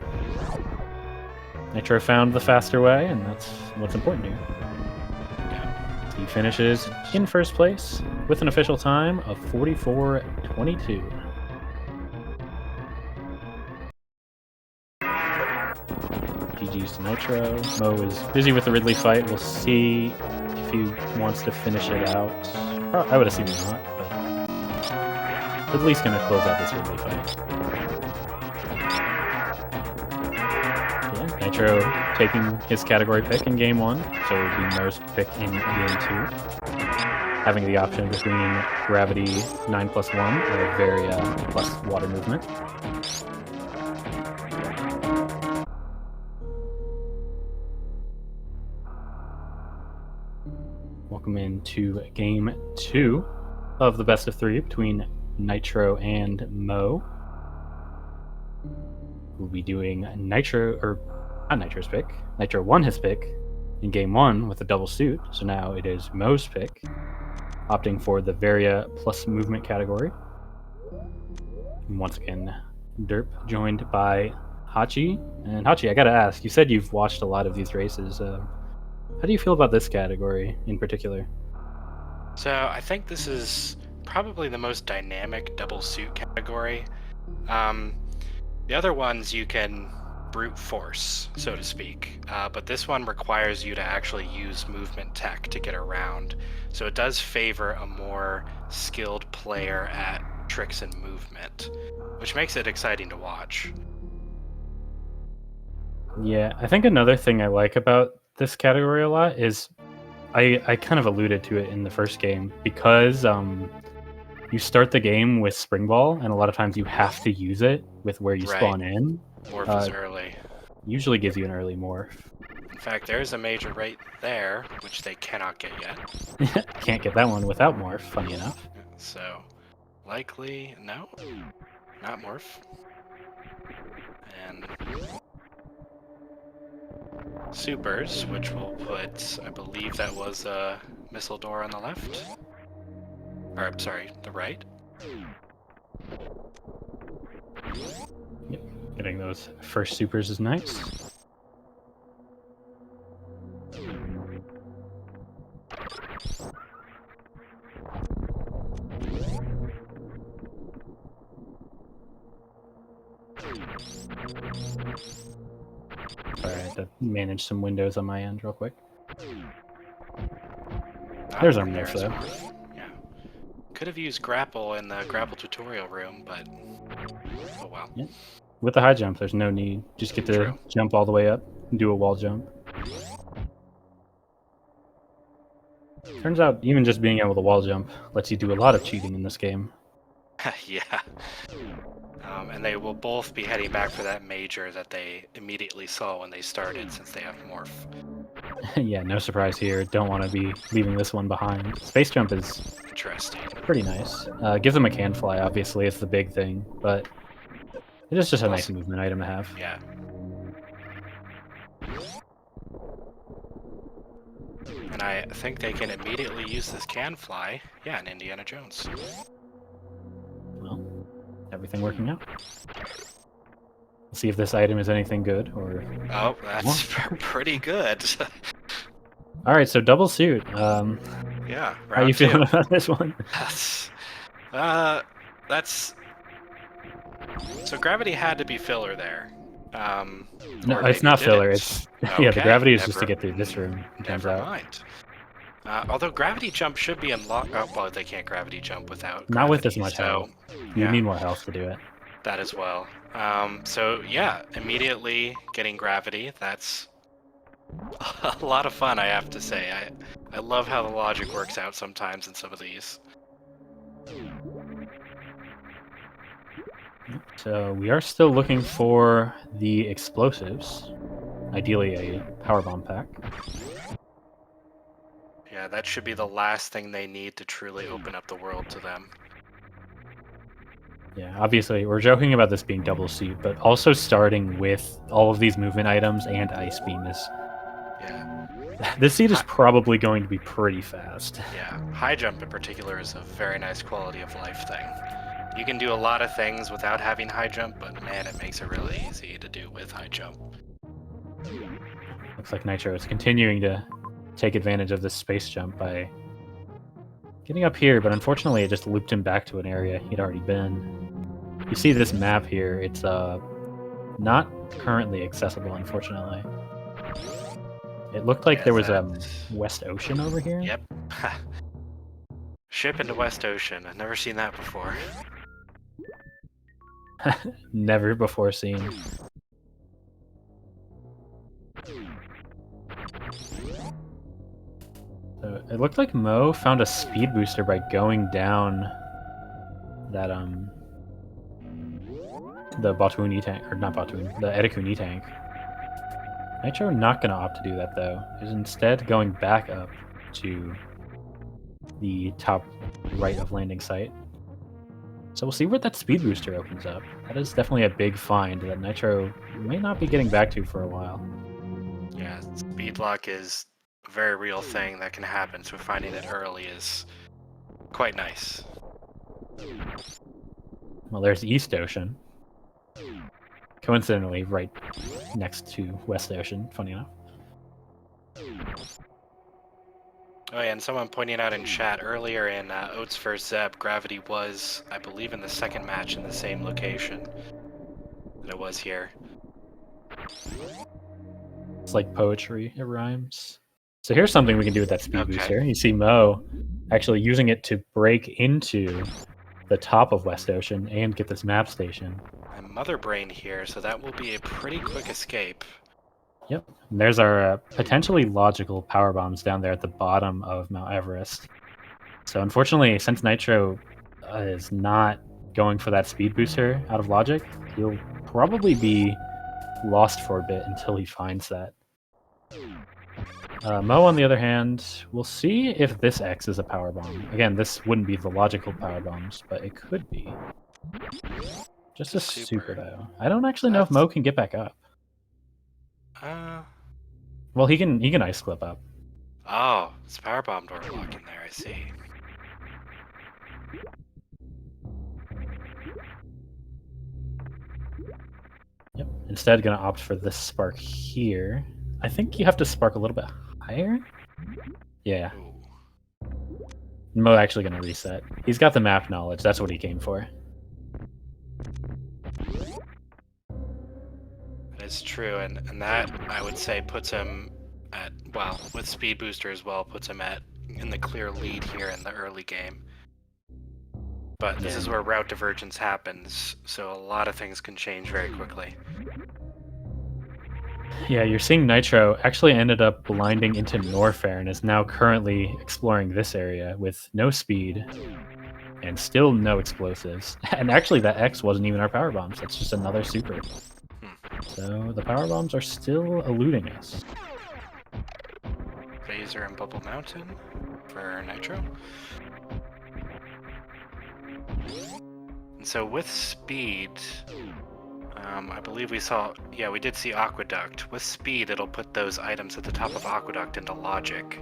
Nitro found the faster way, and that's what's important here. Yeah. He finishes in first place with an official time of 44:22. GG's to Nitro. Mo is busy with the Ridley fight. We'll see if he wants to finish it out. I would assume not, but Ridley's going to close out this Ridley fight. Yeah, Nitro taking his category pick in game 1, so it would be Mo's pick in game 2. Having the option between Gravity 9+1 or Varia plus Water Movement. Welcome into game 2 of the best of 3 between Nitro and Mo. We'll be doing Nitro, or not Nitro's pick. Nitro won his pick in game 1 with a double suit, so now it is Mo's pick, opting for the Varia plus movement category. And once again, Derp joined by Hachi. And Hachi, I gotta ask, you said you've watched a lot of these races. How do you feel about this category in particular? So I think this is probably the most dynamic double suit category. The other ones you can brute force, so to speak, but this one requires you to actually use movement tech to get around. So it does favor a more skilled player at tricks and movement, which makes it exciting to watch. Yeah, I think another thing I like about this category a lot is I kind of alluded to it in the first game, because you start the game with Spring Ball, and a lot of times you have to use it with where you spawn in. Morph is early. Usually gives you an early morph. In fact, there's a major right there, which they cannot get yet. Can't get that one without morph, funny enough. So, likely, no, not morph. And supers, which will put, I believe that was a missile door on the left. Or, I'm sorry, the right. Yep, getting those first supers is nice. Sorry, I had to manage some windows on my end real quick. There's our morph, though. Yeah. Could have used grapple in the grapple tutorial room, but oh well. Yeah. With the high jump, there's no need. Just get to jump all the way up and do a wall jump. Turns out even just being able to wall jump lets you do a lot of cheating in this game. Yeah. And they will both be heading back for that major that they immediately saw when they started, since they have morph. Yeah, no surprise here. Don't want to be leaving this one behind. Space jump is interesting. Pretty nice. Gives them a can fly, obviously, it's the big thing, but it is just a nice movement item to have. Yeah. And I think they can immediately use this can fly, yeah, in Indiana Jones. Well, everything working out. Let's see if this item is anything good, or... Oh, that's pretty good. Alright, so double suit. Yeah, how are you feeling about this one? That's... So gravity had to be filler there. No, it's not filler. It's okay, yeah, the gravity is just to get through this room. Never mind. Although gravity jump should be unlocked. Oh, well, they can't gravity jump without gravity, not with as much health. You need more health to do it. That as well. So yeah, immediately getting gravity. That's a lot of fun, I have to say. I love how the logic works out sometimes in some of these. So we are still looking for the explosives. Ideally a power bomb pack. Yeah, that should be the last thing they need to truly open up the world to them. Yeah, obviously, we're joking about this being double suit, but also starting with all of these movement items and Ice Beam is... Yeah. This seat is probably going to be pretty fast. Yeah. High jump in particular is a very nice quality of life thing. You can do a lot of things without having high jump, but man, it makes it really easy to do with high jump. Looks like Nitro is continuing to take advantage of this space jump by getting up here, but unfortunately it just looped him back to an area he'd already been. You see this map here, it's not currently accessible, unfortunately. It looked like there was West Ocean over here. Yep. Ship into West Ocean. I've never seen that before. Never before seen. So it looked like Mo found a speed booster by going down that the Batuini tank, or not Batuini, the Edekuni tank. Nitro not gonna opt to do that though. Is instead going back up to the top right of landing site. So we'll see where that speed booster opens up. That is definitely a big find that Nitro may not be getting back to for a while. Yeah, speed lock is a very real thing that can happen, so finding it early is quite nice. Well, there's East Ocean. Coincidentally, right next to West Ocean, funny enough. Oh yeah, and someone pointing out in chat earlier in Oats vs. Zeb, Gravity was, I believe, in the second match in the same location that it was here. It's like poetry, it rhymes. So here's something we can do with that speed booster. You see Mo actually using it to break into the top of West Ocean and get this map station. And Mother Brain here, so that will be a pretty quick escape. Yep. And there's our potentially logical power bombs down there at the bottom of Mount Everest. So unfortunately, since Nitro is not going for that speed booster out of logic, he'll probably be lost for a bit until he finds that. Mo, on the other hand, we'll see if this X is a power bomb. Again, this wouldn't be the logical power bombs, but it could be. Just a super though. I don't actually know if Mo can get back up. Well, he can ice clip up. Oh, it's power bomb door blocking there. I see. Yep. Instead, gonna opt for this spark here. I think you have to spark a little bit higher. Yeah. Mo actually gonna reset. He's got the map knowledge. That's what he came for. It's true, and that, I would say, puts him at, well, with speed booster as well, puts him in the clear lead here in the early game. But this is where route divergence happens, so a lot of things can change very quickly. Yeah, you're seeing Nitro actually ended up blinding into Norfair and is now currently exploring this area with no speed and still no explosives. And actually that X wasn't even our power bombs, that's just another super. So the power bombs are still eluding us. Phaser and Bubble Mountain for Nitro. And so with speed, I believe we saw, yeah, we did see Aqueduct. With speed, it'll put those items at the top of Aqueduct into logic.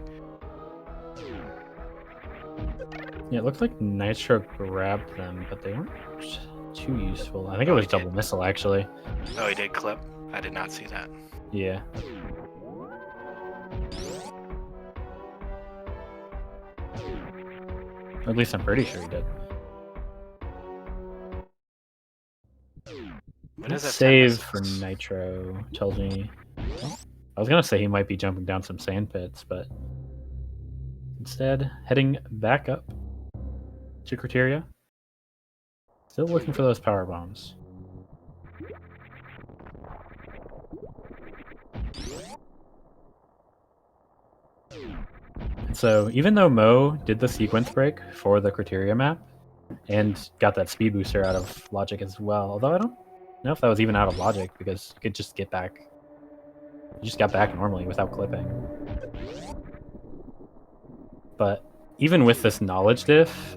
Yeah, it looked like Nitro grabbed them, but they weren't too useful. I think it was double missile, actually. Oh, he did clip? I did not see that. Yeah. Or at least I'm pretty sure he did. What is that save for Nitro tells me... Oh, I was going to say he might be jumping down some sand pits, but instead heading back up to Criteria. Still looking for those power bombs. So even though Mo did the sequence break for the Criteria map and got that speed booster out of logic as well, although I don't know if that was even out of logic because you could just get back. You just got back normally without clipping. But even with this knowledge diff,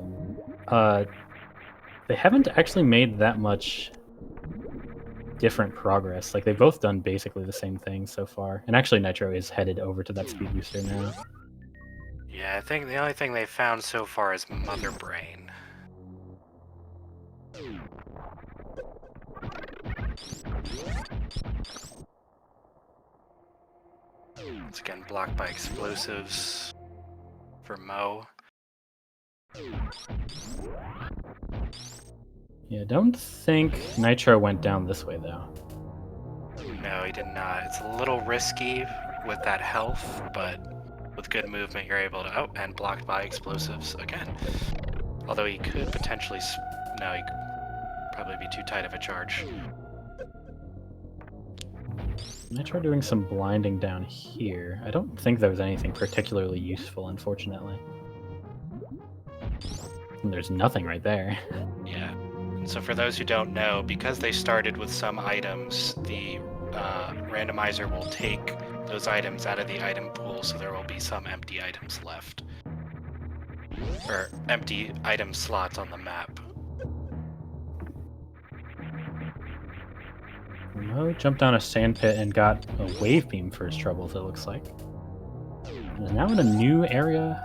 They haven't actually made that much different progress. Like, they've both done basically the same thing so far. And actually, Nitro is headed over to that speed booster now. Yeah, I think the only thing they found so far is Mother Brain. It's again blocked by explosives for Mo. Yeah, don't think Nitro went down this way, though. No, he did not. It's a little risky with that health, but with good movement, you're able to... Oh, and blocked by explosives again. Although he could potentially... No, he could probably be too tight of a charge. Nitro doing some blinding down here. I don't think there was anything particularly useful, unfortunately. And there's nothing right there. Yeah. So for those who don't know, because they started with some items, the randomizer will take those items out of the item pool, so there will be some empty items left. Or empty item slots on the map. Mo jumped down a sand pit and got a wave beam for his troubles, it looks like. And is now in a new area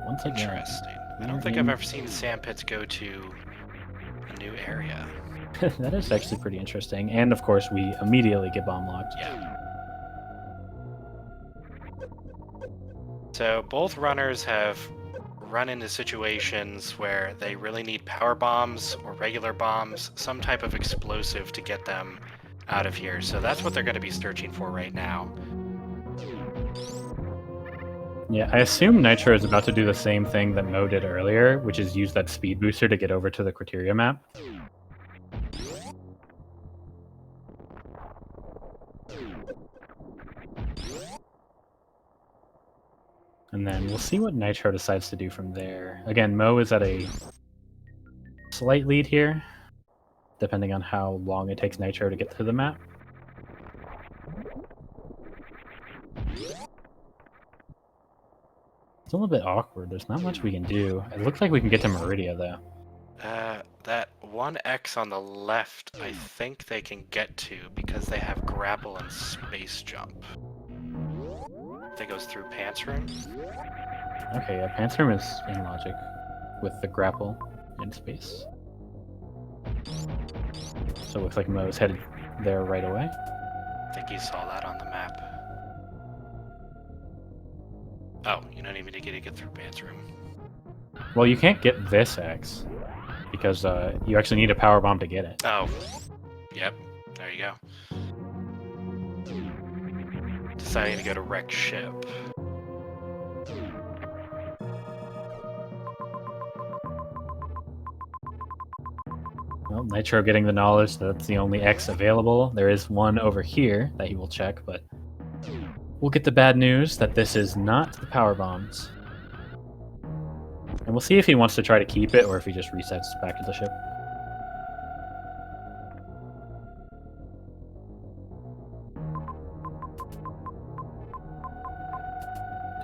once again. Interesting. I don't think I've ever seen sand pits go to a new area. That is actually pretty interesting. And of course, we immediately get bomb locked. Yeah. So both runners have run into situations where they really need power bombs or regular bombs, some type of explosive to get them out of here. So that's what they're going to be searching for right now. Yeah, I assume Nitro is about to do the same thing that Mo did earlier, which is use that speed booster to get over to the criteria map. And then we'll see what Nitro decides to do from there. Again, Mo is at a slight lead here, depending on how long it takes Nitro to get to the map. It's a little bit awkward. There's not much we can do. It looks like we can get to Meridia, though. That 1X on the left, I think they can get to because they have grapple and space jump. I think it goes through Pants Room. Okay, yeah, Pants Room is in logic with the grapple in space. So it looks like Mo's headed there right away. I think you saw that on the map. Oh, you don't even need to get through Pants Room. Well, you can't get this X because you actually need a power bomb to get it. Oh, yep. There you go. Deciding to go to wreck ship. Well, Nitro getting the knowledge that that's the only X available. There is one over here that he will check, but we'll get the bad news that this is not the power bombs. And we'll see if he wants to try to keep it or if he just resets back to the ship.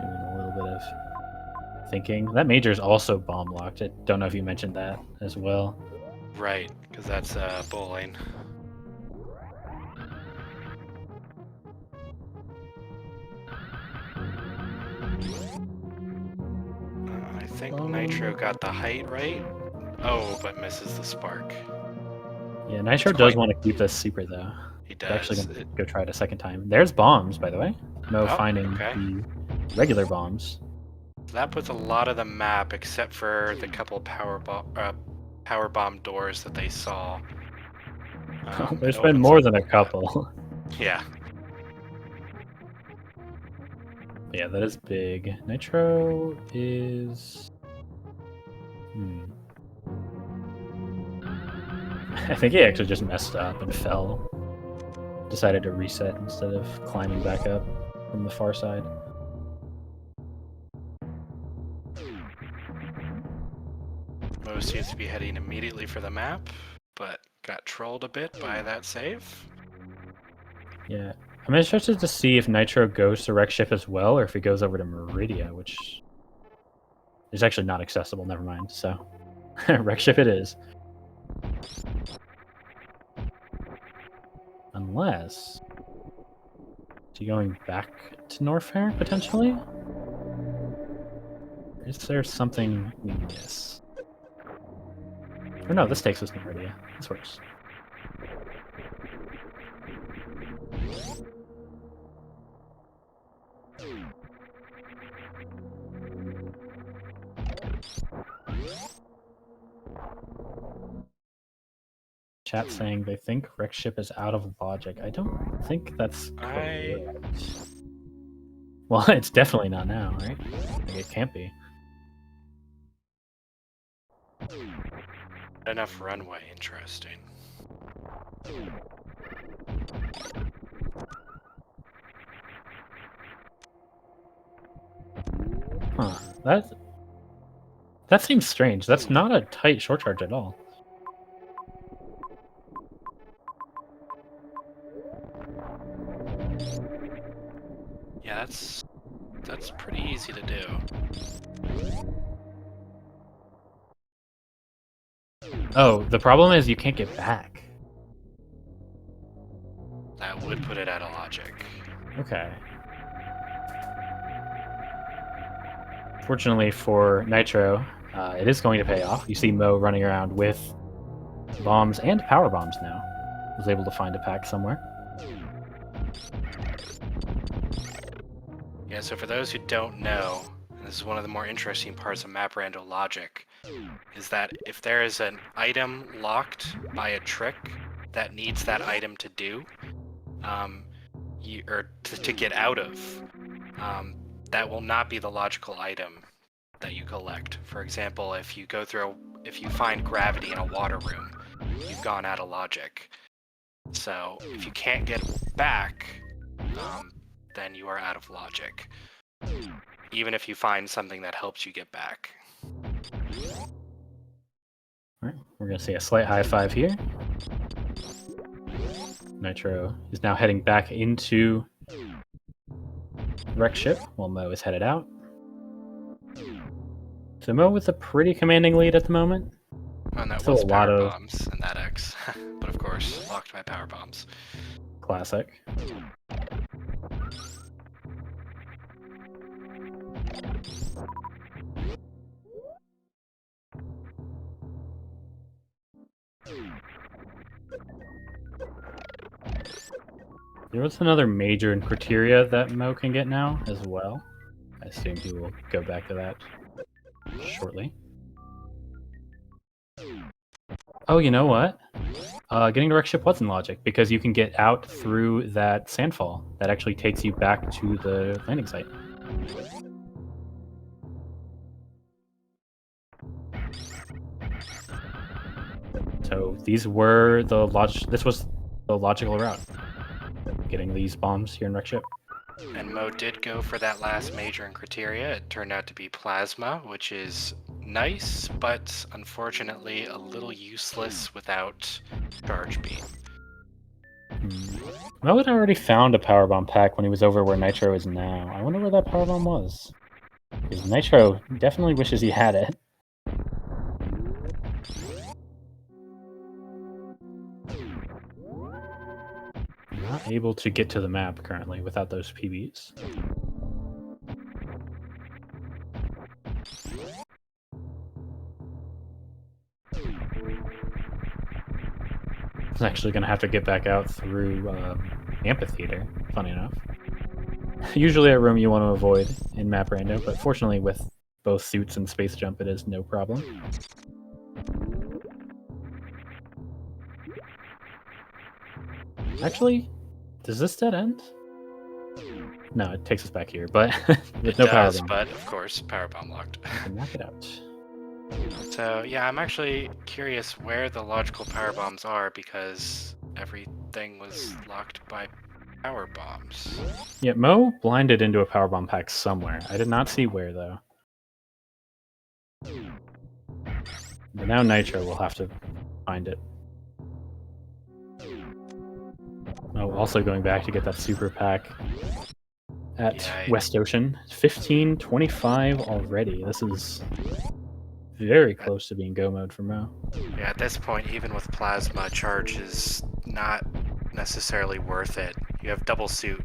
Doing a little bit of thinking. That Major's also bomb locked. I don't know if you mentioned that as well. Right, because that's bowling. I think Nitro got the height right. Oh, but misses the spark. Yeah, Nitro does want to keep this secret, though. He does. He's actually going to go try it a second time. There's bombs, by the way. No finding the regular bombs. That puts a lot of the map, except for the couple power bomb doors that they saw. There's been more than a couple. Yeah. Yeah, that is big. Nitro is... I think he actually just messed up and fell. Decided to reset instead of climbing back up from the far side. Mo seems to be heading immediately for the map, but got trolled a bit by that save. Yeah. I'm interested to see if Nitro goes to wreck ship as well, or if he goes over to Meridia, which is actually not accessible, never mind. So, wreck ship it is. Unless... Is he going back to Norfair, potentially? Or is there something we miss? Or no, this takes us to Meridia. This works. Chat saying they think Wreck Ship is out of logic. I don't think that's correct. Well, it's definitely not now, right? Like, it can't be. Enough runway, interesting. Huh. That seems strange. That's not a tight short charge at all. Yeah, that's pretty easy to do. Oh, the problem is you can't get back. That would put it out of logic. Okay. Fortunately for Nitro, it is going to pay off. You see Mo running around with bombs and power bombs now. Was able to find a pack somewhere. Yeah, so for those who don't know, and this is one of the more interesting parts of map rando logic, is that if there is an item locked by a trick that needs that item to do, to get out of, that will not be the logical item that you collect. For example, if you find gravity in a water room, you've gone out of logic. So if you can't get back, then you are out of logic. Even if you find something that helps you get back. Alright, we're going to see a slight high five here. Nitro is now heading back into Wreck Ship while Mo is headed out. So Mo with a pretty commanding lead at the moment. And that Still was a lot power of bombs and that X. But of course, locked by power bombs. Classic. There was another major in criteria that Mo can get now as well. I assume he will go back to that shortly. Oh, you know what? Getting to Wreck Ship was in logic because you can get out through that sandfall that actually takes you back to the landing site. So these were this was the logical route. Getting these bombs here in Wreck Ship. And Mo did go for that last major in criteria. It turned out to be plasma, which is nice, but unfortunately a little useless without charge beam. Mo had already found a powerbomb pack when he was over where Nitro is now. I wonder where that powerbomb was. Because Nitro definitely wishes he had it. Not able to get to the map currently without those PBs. I'm actually going to have to get back out through Amphitheater, funny enough. Usually a room you want to avoid in map rando, but fortunately with both suits and space jump it is no problem. Actually, does this dead end? No, it takes us back here, but with no power bomb. But of course, power bomb locked. Knock it out. So yeah, I'm actually curious where the logical power bombs are because everything was locked by power bombs. Yeah, Mo blinded into a power bomb pack somewhere. I did not see where though. But now Nitro will have to find it. Oh, also going back to get that super pack at West Ocean. 15:25 already. This is very close to being go mode for Mo. Yeah, at this point, even with plasma, charge is not necessarily worth it. You have double suit,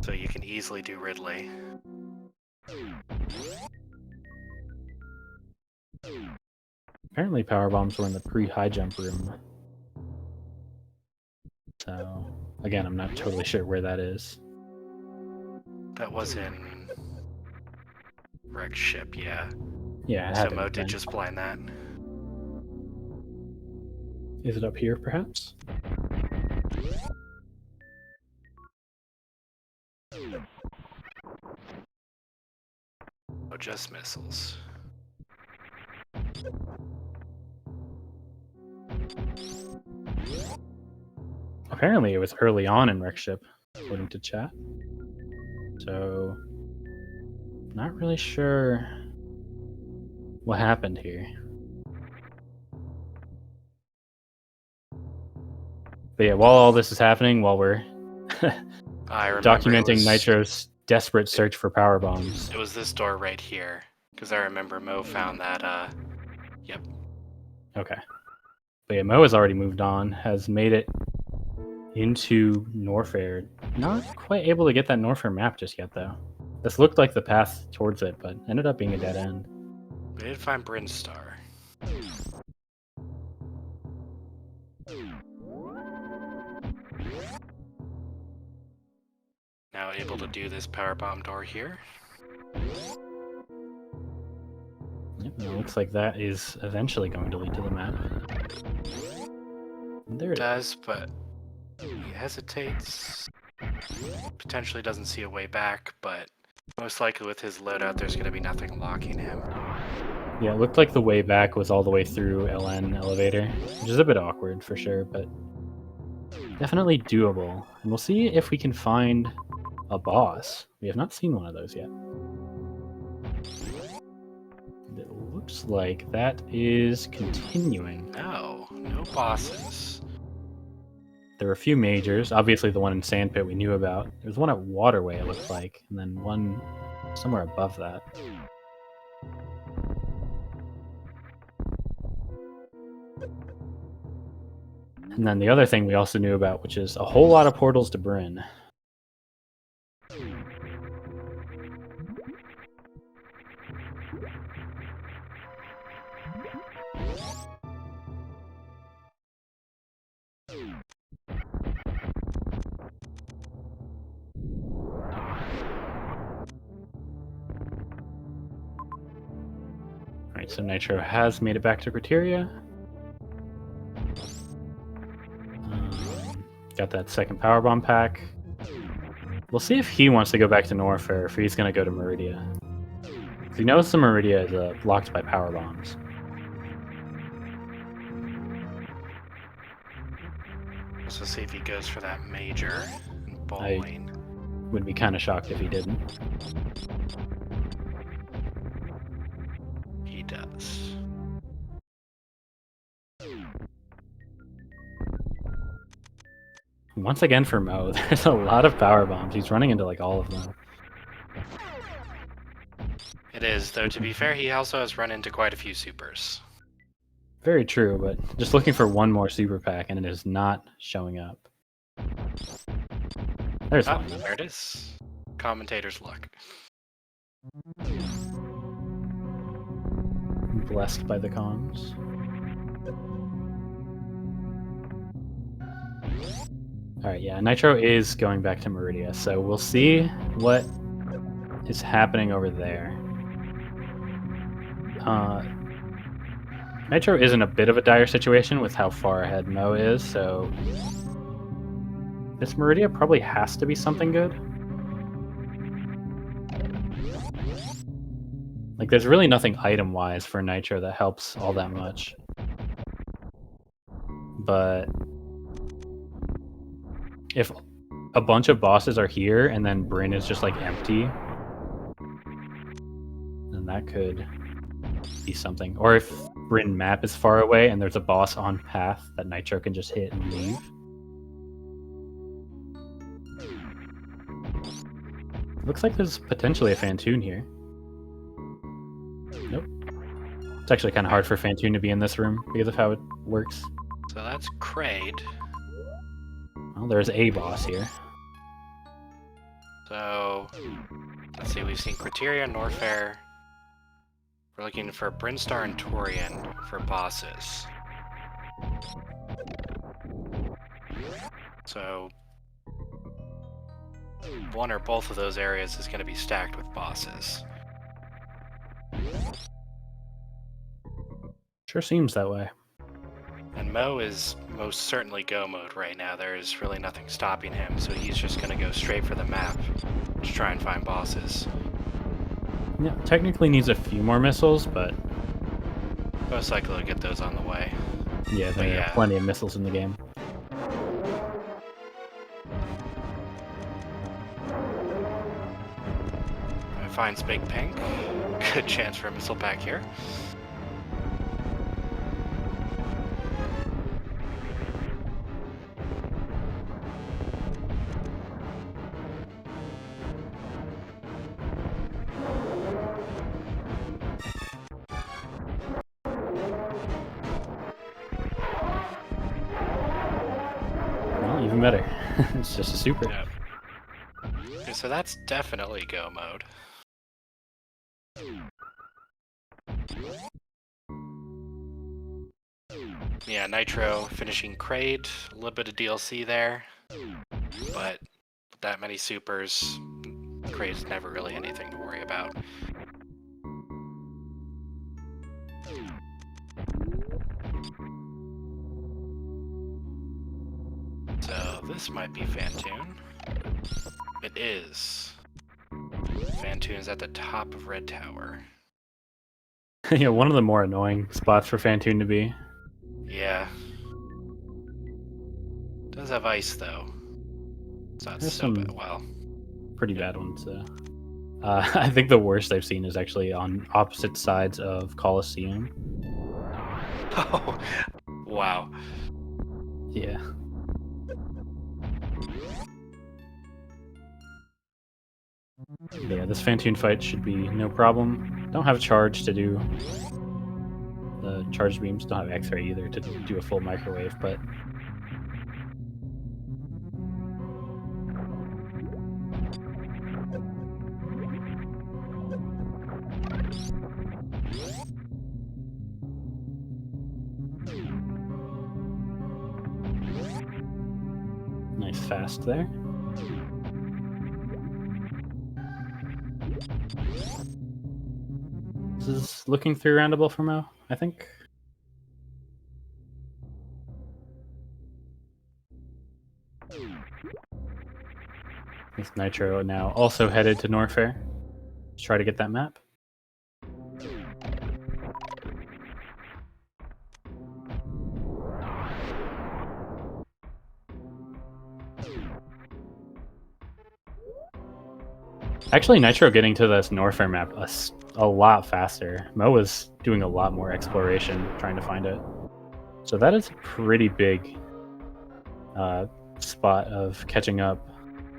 so you can easily do Ridley. Apparently power bombs were in the pre-high jump room. So, again, I'm not totally sure where that is. That was in Wreck Ship, yeah. Yeah, it So had to Mo have did been. just blind that. Is it up here, perhaps? Oh, just missiles. Apparently it was early on in Wreck Ship, according to chat. So, not really sure what happened here. But yeah, while all this is happening, while we're documenting Nitro's desperate search for power bombs. It was this door right here, because I remember Mo found that, yep. Okay. But yeah, Mo has already moved on, has made it into Norfair. Not quite able to get that Norfair map just yet, though. This looked like the path towards it, but ended up being a dead end. We did find Brinstar. Now able to do this power bomb door here. Yep, and it looks like that is eventually going to lead to the map. And there it does, but he hesitates. Potentially doesn't see a way back, but most likely with his loadout, there's going to be nothing locking him. Yeah, it looked like the way back was all the way through LN elevator, which is a bit awkward for sure, but definitely doable. And we'll see if we can find a boss. We have not seen one of those yet. It looks like that is continuing. No bosses. There were a few majors. Obviously, the one in Sandpit we knew about. There's one at Waterway, it looked like, and then one somewhere above that. And then the other thing we also knew about, which is a whole lot of portals to Bryn. Alright, so Nitro has made it back to Criteria. Got that second power bomb pack. We'll see if he wants to go back to Norfair, if he's going to go to Meridia. Because he knows the Meridia is blocked by power bombs. So see if he goes for that major and bowling. I would be kind of shocked if he didn't. He does. Once again for Mo, there's a lot of power bombs. He's running into like all of them. It is, though to be fair, he also has run into quite a few supers. Very true, but just looking for one more super pack and it is not showing up. There's one. There it is. Commentator's luck. Blessed by the comms. Alright, yeah, Nitro is going back to Meridia, so we'll see what is happening over there. Nitro is in a bit of a dire situation with how far ahead Mo is, so this Meridia probably has to be something good. Like, there's really nothing item-wise for Nitro that helps all that much. But if a bunch of bosses are here and then Bryn is just, like, empty, then that could be something. Or if Bryn map is far away and there's a boss on path that Nitro can just hit and leave. Looks like there's potentially a Fantoon here. Nope. It's actually kind of hard for Fantoon to be in this room because of how it works. So that's Kraid. Well, there's a boss here. So, let's see, we've seen Criteria, Norfair. We're looking for Brinstar and Torian for bosses. So, one or both of those areas is going to be stacked with bosses. Sure seems that way. And Mo is most certainly go mode right now. There's really nothing stopping him, so he's just going to go straight for the map to try and find bosses. Yeah, technically needs a few more missiles, but Most likely to get those on the way. yeah, there are plenty of missiles in the game. Finds Big Pink. Good chance for a missile pack here. Well, even better. It's just a super. Yep. Okay, so that's definitely go mode. Yeah, Nitro finishing Kraid, a little bit of DLC there, but with that many supers, Kraid's never really anything to worry about. So this might be Fantoon. It is. Fantoon's at the top of Red Tower. Yeah, one of the more annoying spots for Fantoon to be. Yeah. Does have ice though. It's not There's so some bad. Well, pretty bad ones. I think the worst I've seen is actually on opposite sides of Coliseum. oh, wow. Yeah. Yeah, this Fantoon fight should be no problem. Don't have charge to do the charged beams. Don't have X-ray either to do a full microwave, but nice fast there. This is looking through roundable for Mo, I think. This Nitro now also headed to Norfair to try to get that map. Actually, Nitro getting to this Norfair map a lot faster. Mo was doing a lot more exploration trying to find it. So that is a pretty big spot of catching up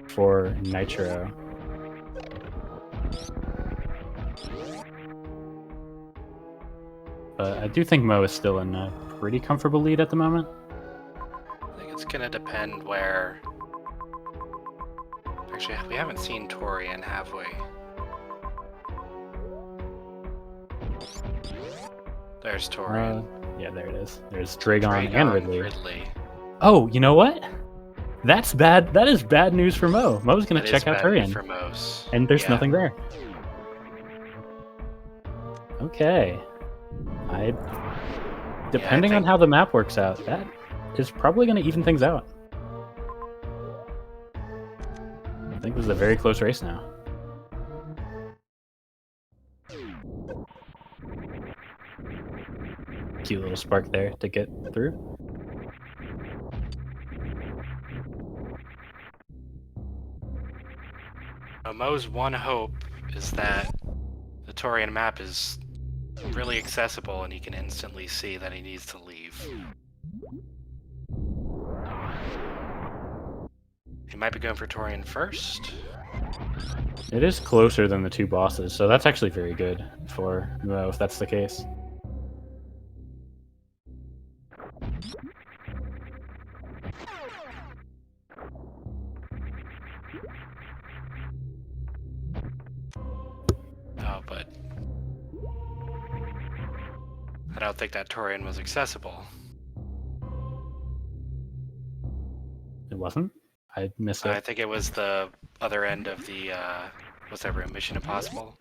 for Nitro. But I do think Mo is still in a pretty comfortable lead at the moment. I think it's gonna depend where... Actually, we haven't seen Torian, have we? There's Torian. Yeah, there it is. There's Dragon and Ridley. Oh, you know what? That's bad. That is bad news for Mo. Mo's gonna check out Torian. For Mo's. And there's nothing there. Okay. Depending on how the map works out, that is probably gonna even things out. I think this is a very close race now. Cute little spark there to get through. Mo's one hope is that the Torian map is really accessible and he can instantly see that he needs to leave. He might be going for Torian first. It is closer than the two bosses, so that's actually very good for Mo if that's the case. out, but I don't think that Torian was accessible. It wasn't? I missed it. I think it was the other end of the what's that room? Mission Impossible.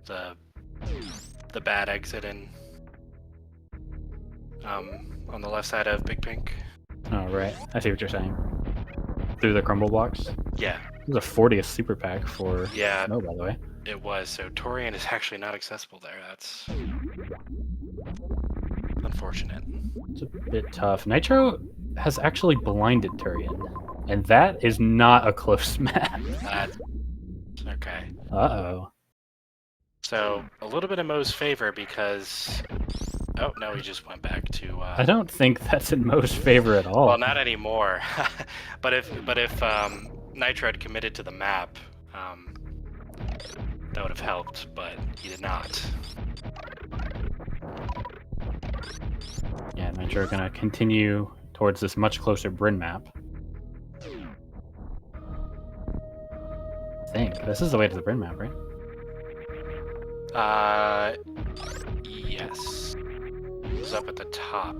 The bad exit in on the left side of Big Pink. Oh, right. I see what you're saying. Through the crumble blocks? Yeah. It was a 40th super pack for Snow, by the way. It was. So Torian is actually not accessible there. That's unfortunate. It's a bit tough. Nitro has actually blinded Torian, and that is not a close map. Okay. Uh-oh. So a little bit in Mo's favor because... Oh, no, he just went back to... I don't think that's in Mo's favor at all. Well, not anymore. but if Nitro had committed to the map, that would have helped, but he did not. Yeah, Nitro gonna continue towards this much closer Bryn map. I think. This is the way to the Bryn map, right? Yes. It's up at the top.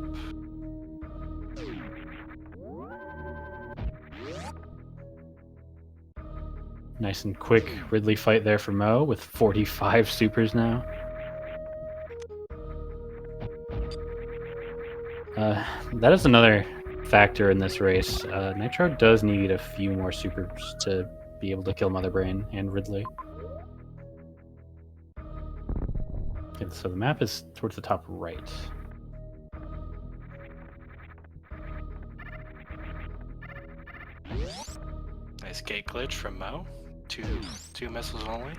Nice and quick Ridley fight there for Mo with 45 supers now. That is another factor in this race. Nitro does need a few more supers to be able to kill Mother Brain and Ridley. Okay, so the map is towards the top right. Nice gate glitch from Mo. Two missiles only.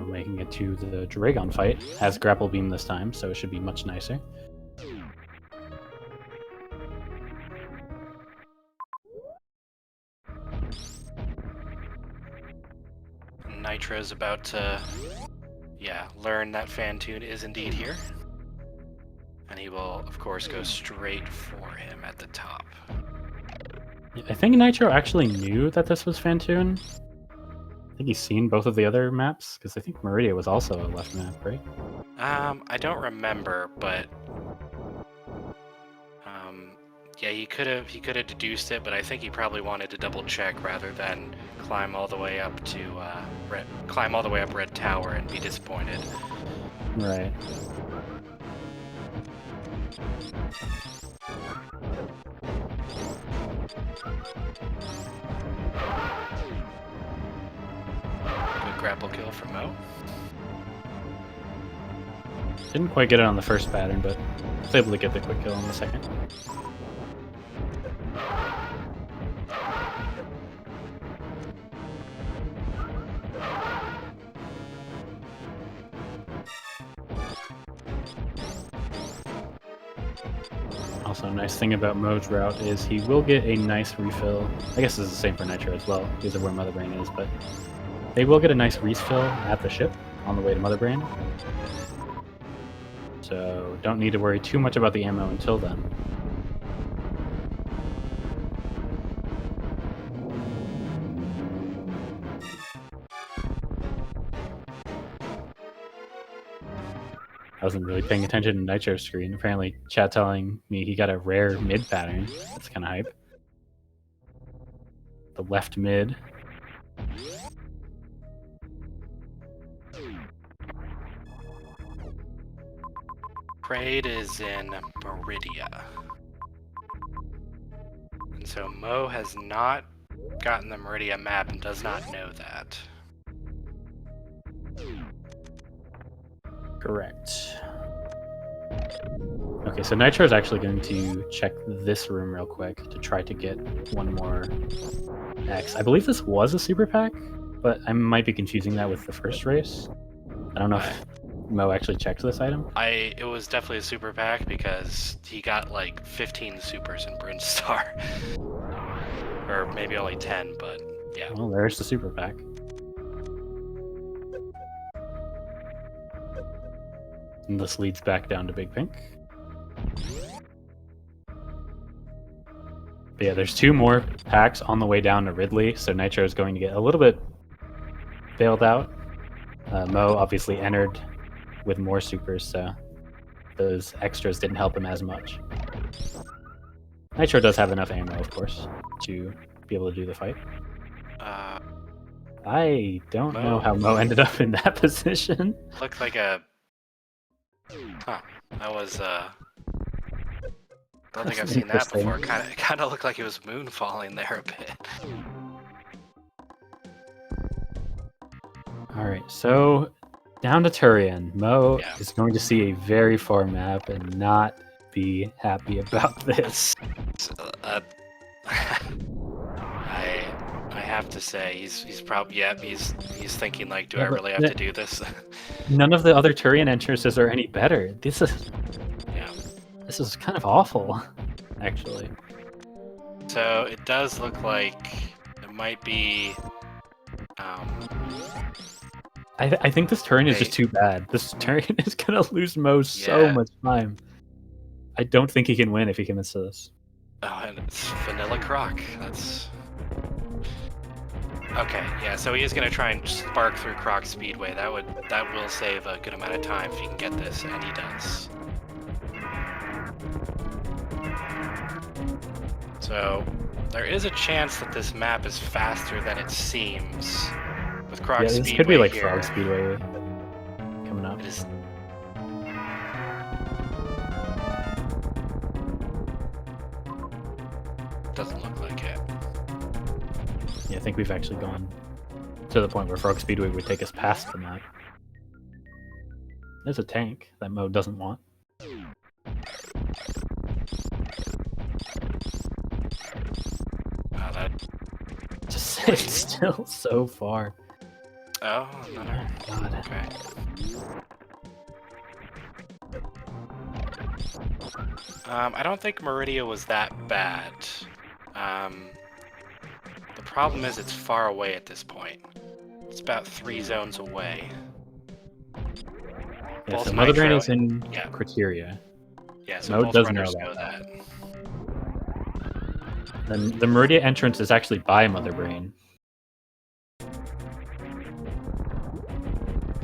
Making it to the Dragon fight. Has grapple beam this time, so it should be much nicer. Nitro's about to, learn that Fantoon is indeed here. And he will, of course, go straight for him at the top. I think Nitro actually knew that this was Fantoon. I think he's seen both of the other maps, because I think Meridia was also a left map, right? I don't remember, but yeah, he could have deduced it, but I think he probably wanted to double check rather than climb all the way up to Red Tower and be disappointed. Right. Good grapple kill from Mo. Didn't quite get it on the first pattern, but was able to get the quick kill on the second. Also, a nice thing about Mo's route is he will get a nice refill. I guess this is the same for Nitro as well, because of where Mother Brain is, but they will get a nice refill at the ship on the way to Mother Brain. So don't need to worry too much about the ammo until then. I wasn't really paying attention to Nitro's screen. Apparently, chat telling me he got a rare mid pattern. That's kind of hype. The left mid. Raid is in Meridia. And so Mo has not gotten the Meridia map and does not know that. Correct. Okay, so Nitro is actually going to check this room real quick to try to get one more X. I believe this was a super pack, but I might be confusing that with the first race. I don't know if Mo actually checked this item? It was definitely a super pack because he got like 15 supers in Brinstar. Or maybe only 10, but yeah. Well, there's the super pack. And this leads back down to Big Pink. But yeah, there's 2 more packs on the way down to Ridley, so Nitro is going to get a little bit bailed out. Mo obviously entered with more supers, so those extras didn't help him as much. Nitro does have enough ammo, of course, to be able to do the fight. I don't know how Mo ended up in that position. Looked like a... Huh. That was, I don't think I've seen that before. Kind of looked like it was moon falling there a bit. Alright, so down to Turian. Mo is going to see a very far map and not be happy about this. I have to say, he's probably, he's thinking like, do I really have to do this? None of the other Turian entrances are any better. This is kind of awful, actually. So it does look like it might be. I think this Turian is just too bad. This Turian is gonna lose Mo so much time. I don't think he can win if he commits to this. Oh, and it's Vanilla Croc. That's okay. Yeah, so he is gonna try and spark through Croc Speedway. That will save a good amount of time if he can get this, and he does. So there is a chance that this map is faster than it seems. With Croc Speedway, this could be like here. Frog Speedway coming up. It is. Doesn't look like it. Yeah, I think we've actually gone to the point where Frog Speedway would take us past the map. There's a tank that Mo doesn't want. Wow, that just it's still so far. Oh, another. Oh, God. Okay. I don't think Meridia was that bad. The problem is it's far away at this point. It's about 3 zones away. Yeah, Both so Mother Brain Nitro is in criteria. Yeah, so Mo both doesn't runners know know that. Then the Meridia entrance is actually by Mother Brain.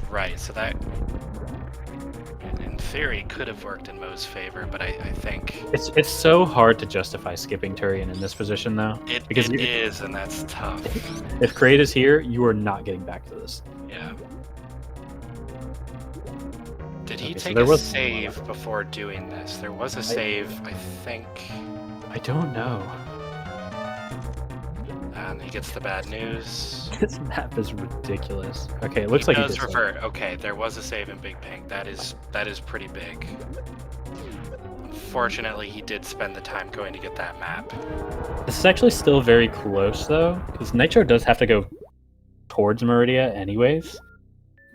Right, so that, in theory, could have worked in Mo's favor, but I think... It's so hard to justify skipping Turian in this position, though. It is, and that's tough. If Kraid is here, you are not getting back to this. Yeah. Did he take a save before doing this? There was a save, I think. I don't know. And he gets the bad news. This map is ridiculous. Okay, it looks like he does revert. Okay, there was a save in Big Pink. That is pretty big. Unfortunately, he did spend the time going to get that map. This is actually still very close, though, because Nitro does have to go towards Meridia anyways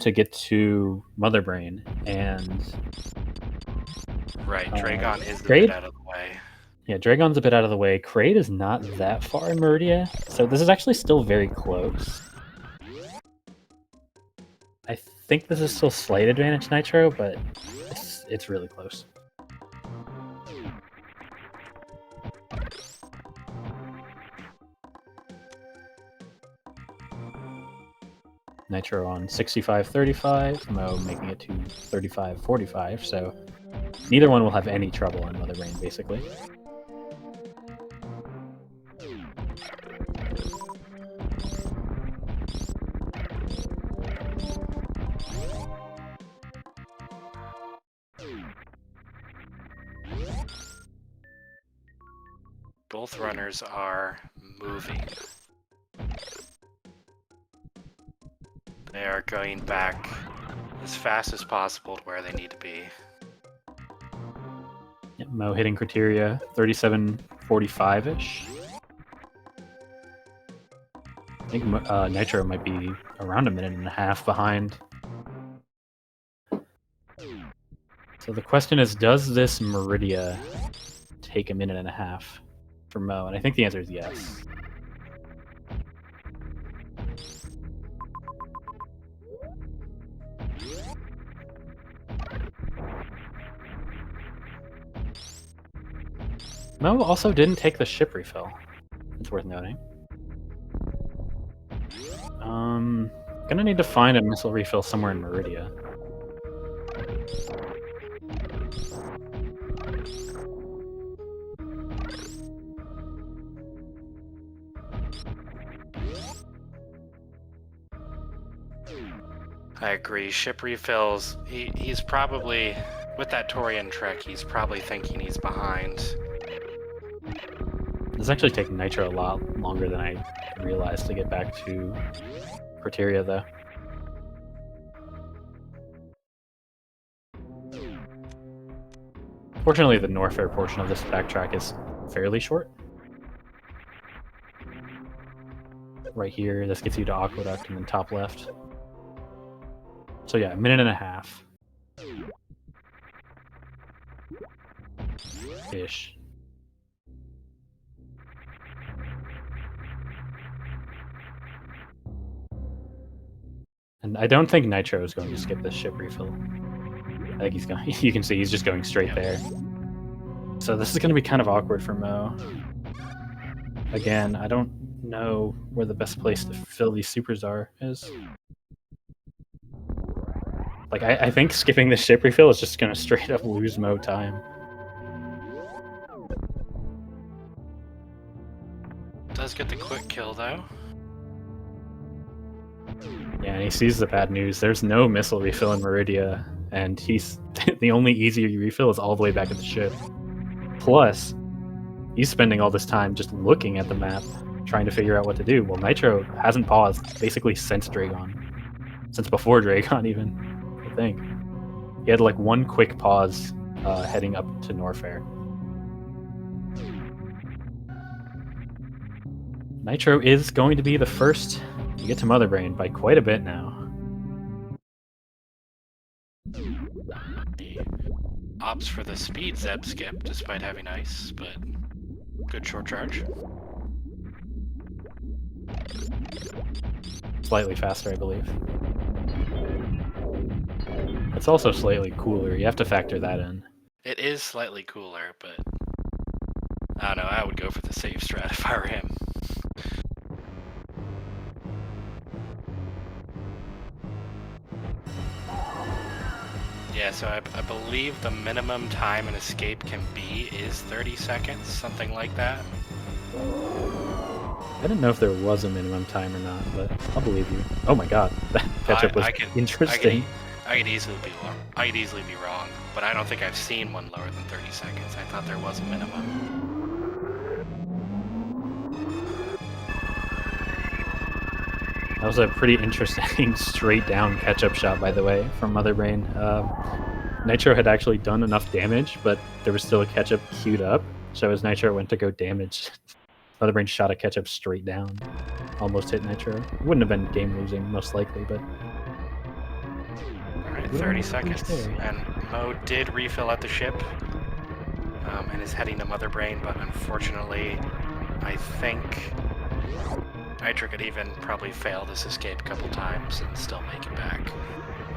to get to Mother Brain, and... Right, Dragon is a bit out of the way. Yeah, Dragon's a bit out of the way. Kraid is not that far in Meridia, so this is actually still very close. I think this is still slight advantage Nitro, but it's really close. Nitro on 65-35, Mo making it to 35-45, so neither one will have any trouble in Mother Brain, basically. Both runners are moving. They are going back as fast as possible to where they need to be. Yeah, Mo hitting criteria 37-45-ish. I think Nitro might be around a minute and a half behind. So the question is, does this Meridia take a minute and a half for Mo? And I think the answer is yes. Mo also didn't take the ship refill. It's worth noting. Gonna need to find a missile refill somewhere in Meridia. I agree. Ship refills. He's probably, with that Torian trek, he's probably thinking he's behind. This actually takes Nitro a lot longer than I realized to get back to Criteria, though. Fortunately, the Norfair portion of this backtrack is fairly short. Right here, this gets you to Aqueduct and then top left. So yeah, a minute and a half. Ish. And I don't think Nitro is going to skip this ship refill. I think he's going. You can see he's just going straight there. So this is going to be kind of awkward for Mo. Again, I don't know where the best place to fill these supers is. Like, I think skipping the ship refill is just going to straight up lose Mo time. Does get the quick kill, though. Yeah, and he sees the bad news. There's no missile refill in Meridia, and he's the only easy refill is all the way back at the ship. Plus, he's spending all this time just looking at the map, trying to figure out what to do. Well, Nitro hasn't paused basically since Dragon. Since before Dragon, even, I think. He had like one quick pause heading up to Norfair. Nitro is going to be the first to get to Mother Brain by quite a bit now. He opts for the speed Zeb skip despite having ice, but good short charge. Slightly faster, I believe. It's also slightly cooler. You have to factor that in. It is slightly cooler, but I don't know. I would go for the safe strat if I were him. Yeah, so I believe the minimum time an escape can be is 30 seconds, something like that. I didn't know if there was a minimum time or not, but I'll believe you. Oh my god, that catch-up was interesting. I could easily be wrong, but I don't think I've seen one lower than 30 seconds. I thought there was a minimum. That was a pretty interesting straight-down catch-up shot, by the way, from Mother Brain. Nitro had actually done enough damage, but there was still a catch-up queued up, so as Nitro went to go damage, Mother Brain shot a catch-up straight down. Almost hit Nitro. It wouldn't have been game-losing, most likely, but... Alright, 30 seconds, and Mo did refill at the ship, and is heading to Mother Brain, but unfortunately, I think Nitro could even probably fail this escape a couple times and still make it back.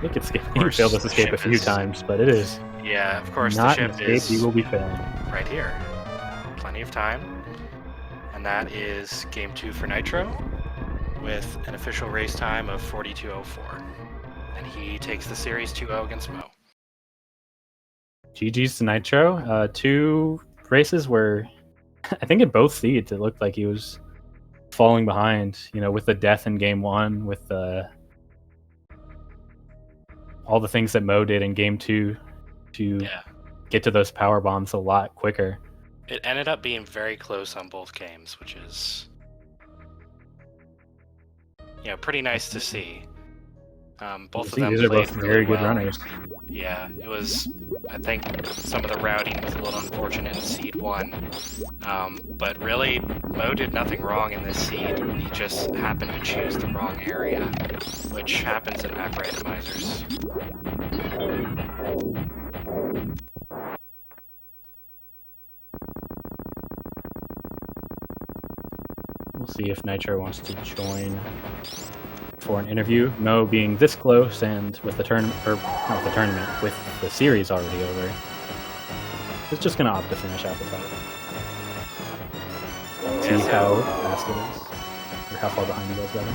He failed this escape a few times, but it is. Yeah, of course not the ship is. He will be failing. Right here. Plenty of time. And that is game 2 for Nitro, with an official race time of 42:04. And he takes the series 2-0 against Mo. GG's to Nitro. 2 races where, I think in both seeds, it looked like he was falling behind, you know, with the death in game 1, with all the things that Mo did in game 2 to get to those power bombs a lot quicker. It ended up being very close on both games, which is, you know, pretty nice to see. Both of them These are played both really very good well. runners. Yeah, it was. I think some of the routing was a little unfortunate in Seed 1. But really, Mo did nothing wrong in this seed. He just happened to choose the wrong area, which happens in map randomizers. see if Nitro wants to join for an interview. Mo being this close and with the tournament, or not with the tournament, with the series already over, is just going to opt to finish out the fight. See how fast it is, or how far behind he was, rather.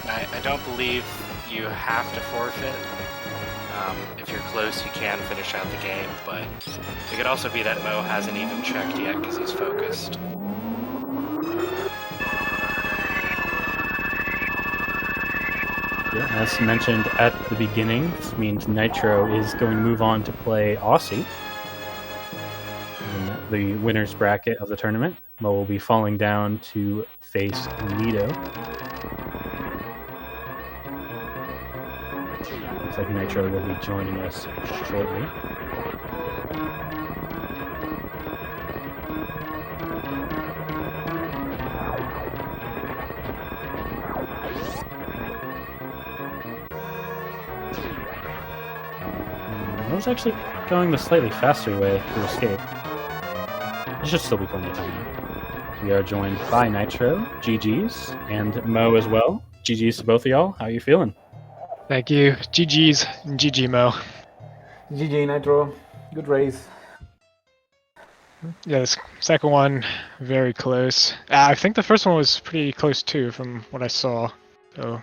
Yeah, I don't believe you have to forfeit. If you're close, you can finish out the game, but it could also be that Mo hasn't even checked yet because he's focused. Yeah, as mentioned at the beginning, this means Nitro is going to move on to play Aussie in the winner's bracket of the tournament. Mo will be falling down to face Nito. Looks like Nitro will be joining us shortly. I was actually going the slightly faster way to escape. There should still be plenty of time. We are joined by Nitro, GG's, and Mo as well. GG's to both of y'all. How are you feeling? Thank you. GG's and GG Mo. GG Nitro, good race. Yeah, this second one, very close. I think the first one was pretty close too, from what I saw. So,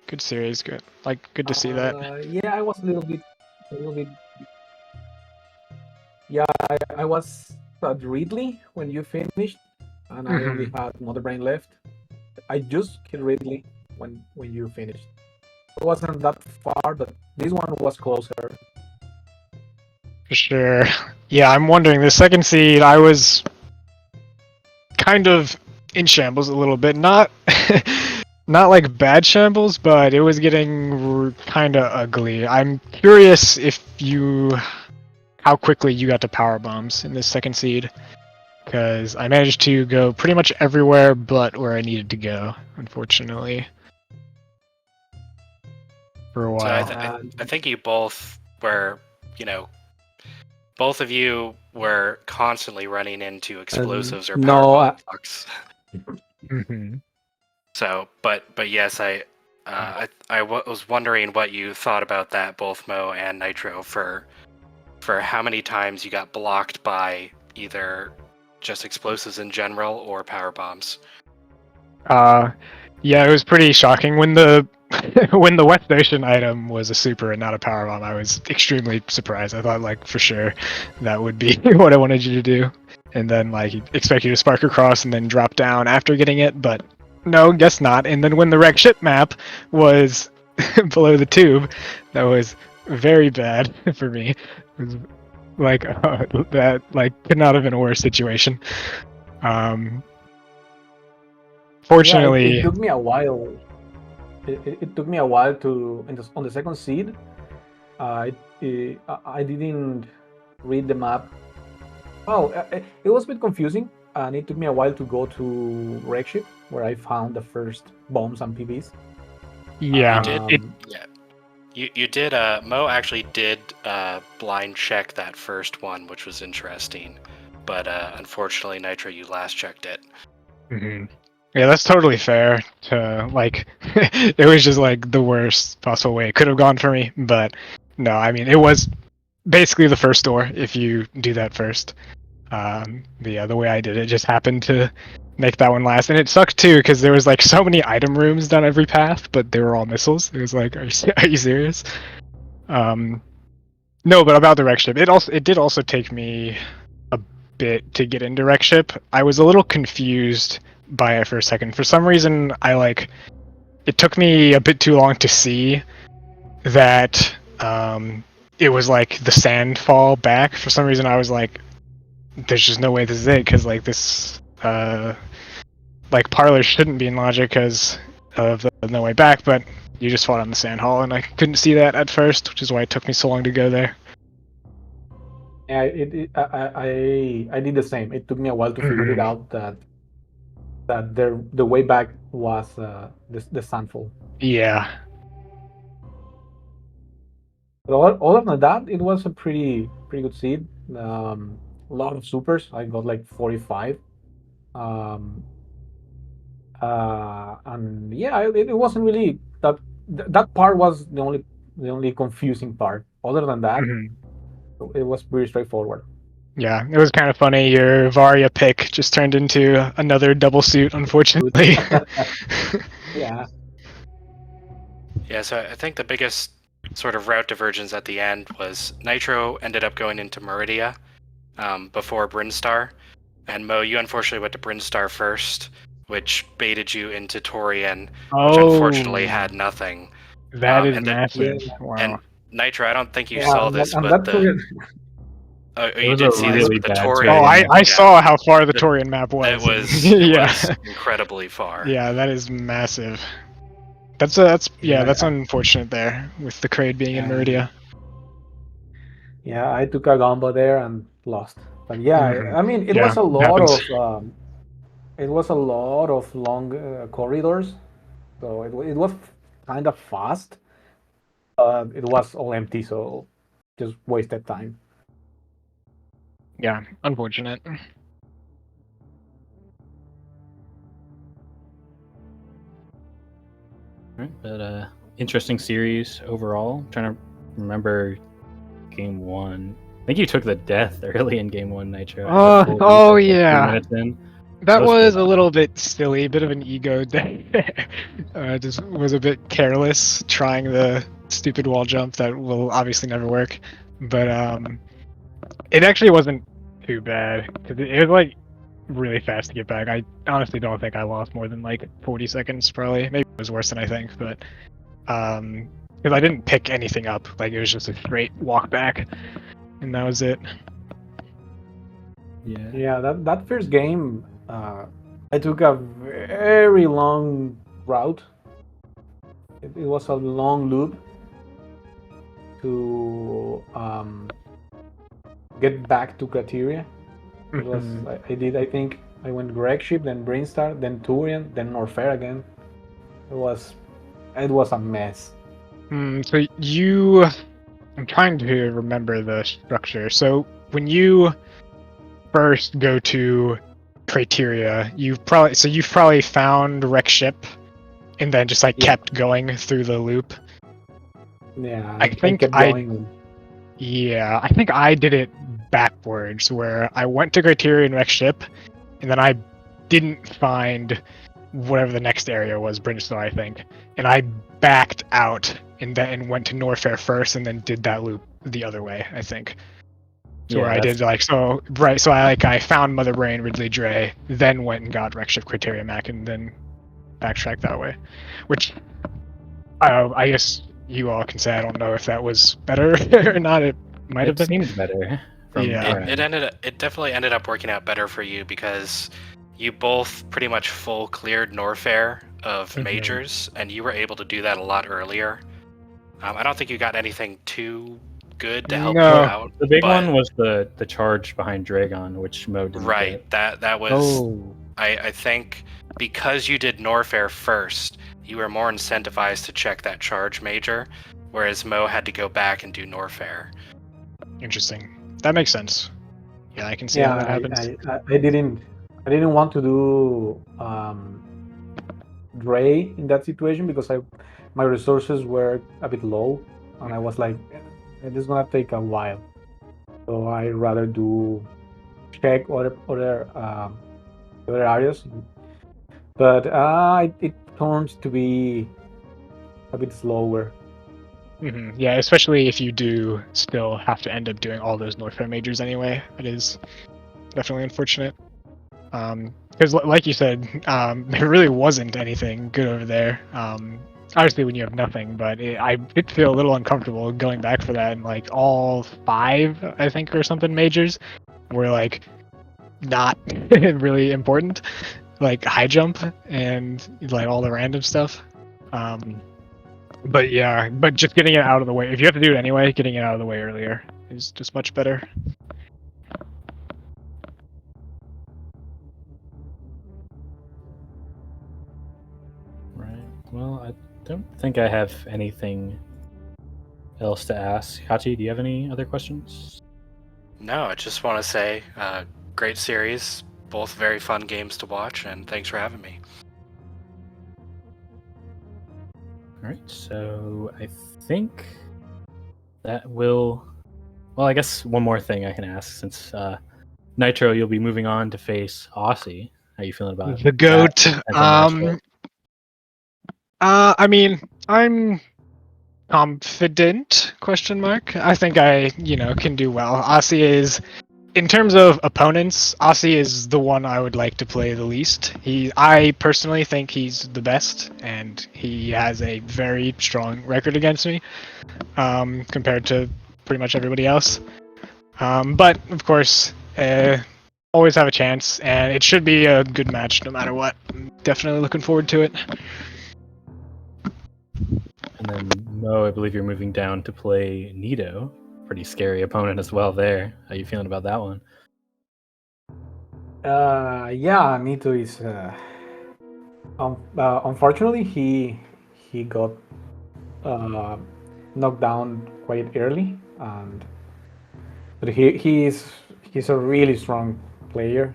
good series, good. Good to see that. Yeah, I was a little bit. Yeah, I was at Ridley when you finished, and I only had Mother Brain left. I just killed Ridley when you finished. It wasn't that far, but this one was closer. For sure. Yeah, I'm wondering, the second seed, I was kind of in shambles a little bit. Not not like bad shambles, but it was getting kind of ugly. I'm curious how quickly you got to power bombs in this second seed, because I managed to go pretty much everywhere but where I needed to go, unfortunately. For a while. So I think you both were, both of you were constantly running into explosives or power blocks. So, but yes, I was wondering what you thought about that, both Mo and Nitro, for how many times you got blocked by either just explosives in general or power bombs. Yeah, it was pretty shocking when the when the West Ocean item was a super and not a power bomb. I was extremely surprised. I thought for sure that would be what I wanted you to do, and then expect you to spark across and then drop down after getting it, but no, guess not. And then when the wreck ship map was below the tube, that was very bad for me. It was that could not have been a worse situation. Fortunately, it took me a while. It took me a while to on the second seed. I didn't read the map. It was a bit confusing, and it took me a while to go to wreck ship where I found the first bombs and PBs. Yeah, You did. Mo actually did blind check that first one, which was interesting. But unfortunately, Nitro, you last checked it. Yeah, that's totally fair. It was just the worst possible way it could have gone for me. But no, I mean, it was basically the first door if you do that first. The way I did it just happened to make that one last, and it sucked too because there was so many item rooms down every path, but they were all missiles. It was are you serious? No, but about the wreck ship, it did also take me a bit to get into wreck ship. I was a little confused by it for a second. For some reason, it took me a bit too long to see that it was the sand fall back. For some reason, I was there's just no way this is it, because this parlor shouldn't be in logic because of the no way back, but you just fought on the sand hall, and I couldn't see that at first, which is why it took me so long to go there. Yeah, I did the same. It took me a while to figure it out that the way back was the sandfall. Yeah. But other than that, it was a pretty good seed. A lot of supers. I got 45. And yeah, it wasn't really that part was the only confusing part. Other than that, Mhm. it was pretty straightforward. Yeah, it was kind of funny. Your Varia pick just turned into another double suit, unfortunately. Yeah. Yeah, so I think the biggest sort of route divergence at the end was Nitro ended up going into Meridia before Brinstar, and Mo, you unfortunately went to Brinstar first, which baited you into Torian, which unfortunately Oh, had nothing. that is And Yeah. massive. Wow. and Nitro, I don't think you Yeah, saw this, and but that's the It you was a did see this, really but the bad Oh, Torian, Torian I map. yeah, saw how far the the, Torian map was. And it yeah, was incredibly far. yeah, that is massive. yeah, That's unfortunate there with the Kraid being in yeah, Meridia. yeah. I took a gamble there and lost. But yeah, Mhm. I mean, Yeah, happens. it was a lot of long corridors, so it was kind of fast. It was all empty, so just wasted time. Yeah, unfortunate. Right, but interesting series overall. I'm trying to remember game one. I think you took the death early in game one, Nitro. At the full loop, Oh like 3 yeah. minutes in. That was was crazy. a little bit silly, a bit of an ego there. Just was a bit careless trying the stupid wall jump that will obviously never work. But it actually wasn't too bad because it was like really fast to get back. I honestly don't think I lost more than like 40 seconds, probably. Maybe it was worse than I think, but because I didn't pick anything up, like it was just a straight walk back, and that was it. Yeah. Yeah, that first game, I took a very long route. It was a long loop to get back to Criteria. It was Mhm. I did I think I went Gregship, then Brinstar, then Turian, then Norfair again. It was a mess. So you, I'm trying to remember the structure. So when you first go to Criteria, you've probably found Wreck Ship and then just like Yeah. kept going through the loop. Yeah, I I think kept going. I think I did it backwards, where I went to Criteria and Wreck Ship, and then I didn't find whatever the next area was, Brimstone, I think, and I backed out and then went to Norfair first, and then did that loop the other way, I think. So where I that's did so I found Mother Brain, Ridley Dre, then went and got Wreck Ship Criteria Mac, and then backtracked that way, which I guess you all can say I don't know if that was better or not. It might have it been. seemed better from Yeah. our It end. it definitely ended up working out better for you because you both pretty much full cleared Norfair of Mhm. majors, and you were able to do that a lot earlier. I don't think you got anything too good to help you No. out, The big but one was the charge behind Dragon, which Mo didn't right, get. that was Oh. I think because you did Norfair first, you were more incentivized to check that charge major, whereas Mo had to go back and do Norfair. Interesting. That makes sense. Yeah, I can see how Yeah, that happens. I didn't want to do Dre in that situation because my resources were a bit low, and I was like, this is gonna take a while. So I rather do check other areas, but it turns to be a bit slower. Yeah, especially if you do still have to end up doing all those Norfair majors anyway. It is definitely unfortunate. Because, like you said, there really wasn't anything good over there. Obviously, when you have nothing, but I did feel a little uncomfortable going back for that. And like all 5, I think, or something majors were like not really important, like high jump and like all the random stuff. But yeah, but just getting it out of the way. If you have to do it anyway, getting it out of the way earlier is just much better. Right. Well, I don't think I have anything else to ask. Hachi, do you have any other questions? No, I just want to say, great series, both very fun games to watch, and thanks for having me. All right, so I think that will. Well, I guess one more thing I can ask, since Nitro, you'll be moving on to face Aussie. How are you feeling about The goat. that potential matchup? I mean, I'm confident? Question mark. I think I, can do well. Aussie is, in terms of opponents, Aussie is the one I would like to play the least. I personally think he's the best, and he has a very strong record against me, compared to pretty much everybody else. But of course, always have a chance, and it should be a good match no matter what. I'm definitely looking forward to it. And then Mo, I believe you're moving down to play Nito. Pretty scary opponent as well there. How are you feeling about that one? Yeah, Nito is. Unfortunately, he got knocked down quite early, but he's a really strong player.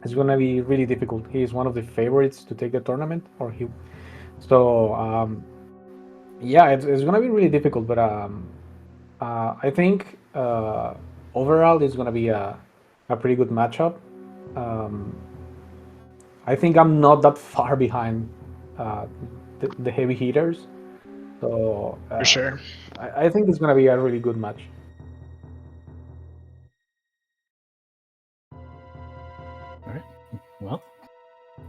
It's gonna be really difficult. He's one of the favorites to take the tournament, yeah, it's gonna be really difficult. But I think overall it's gonna be a pretty good matchup. Um, I think I'm not that far behind uh, the heavy hitters, so For sure. I think it's gonna be a really good match. All right. Well,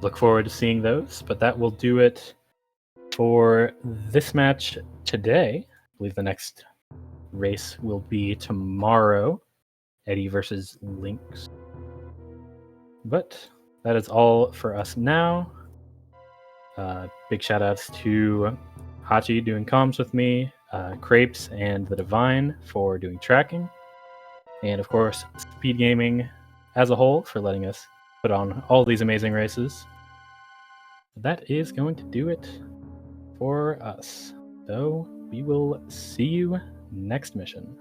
look forward to seeing those. But that will do it for this match today. I believe the next race will be tomorrow, Eddie versus Lynx. But that is all for us now. Big shout outs to Hachi doing comms with me, Crepes and the Divine for doing tracking, and of course, SpeedGaming as a whole for letting us put on all these amazing races. That is going to do it for us. So we will see you next mission.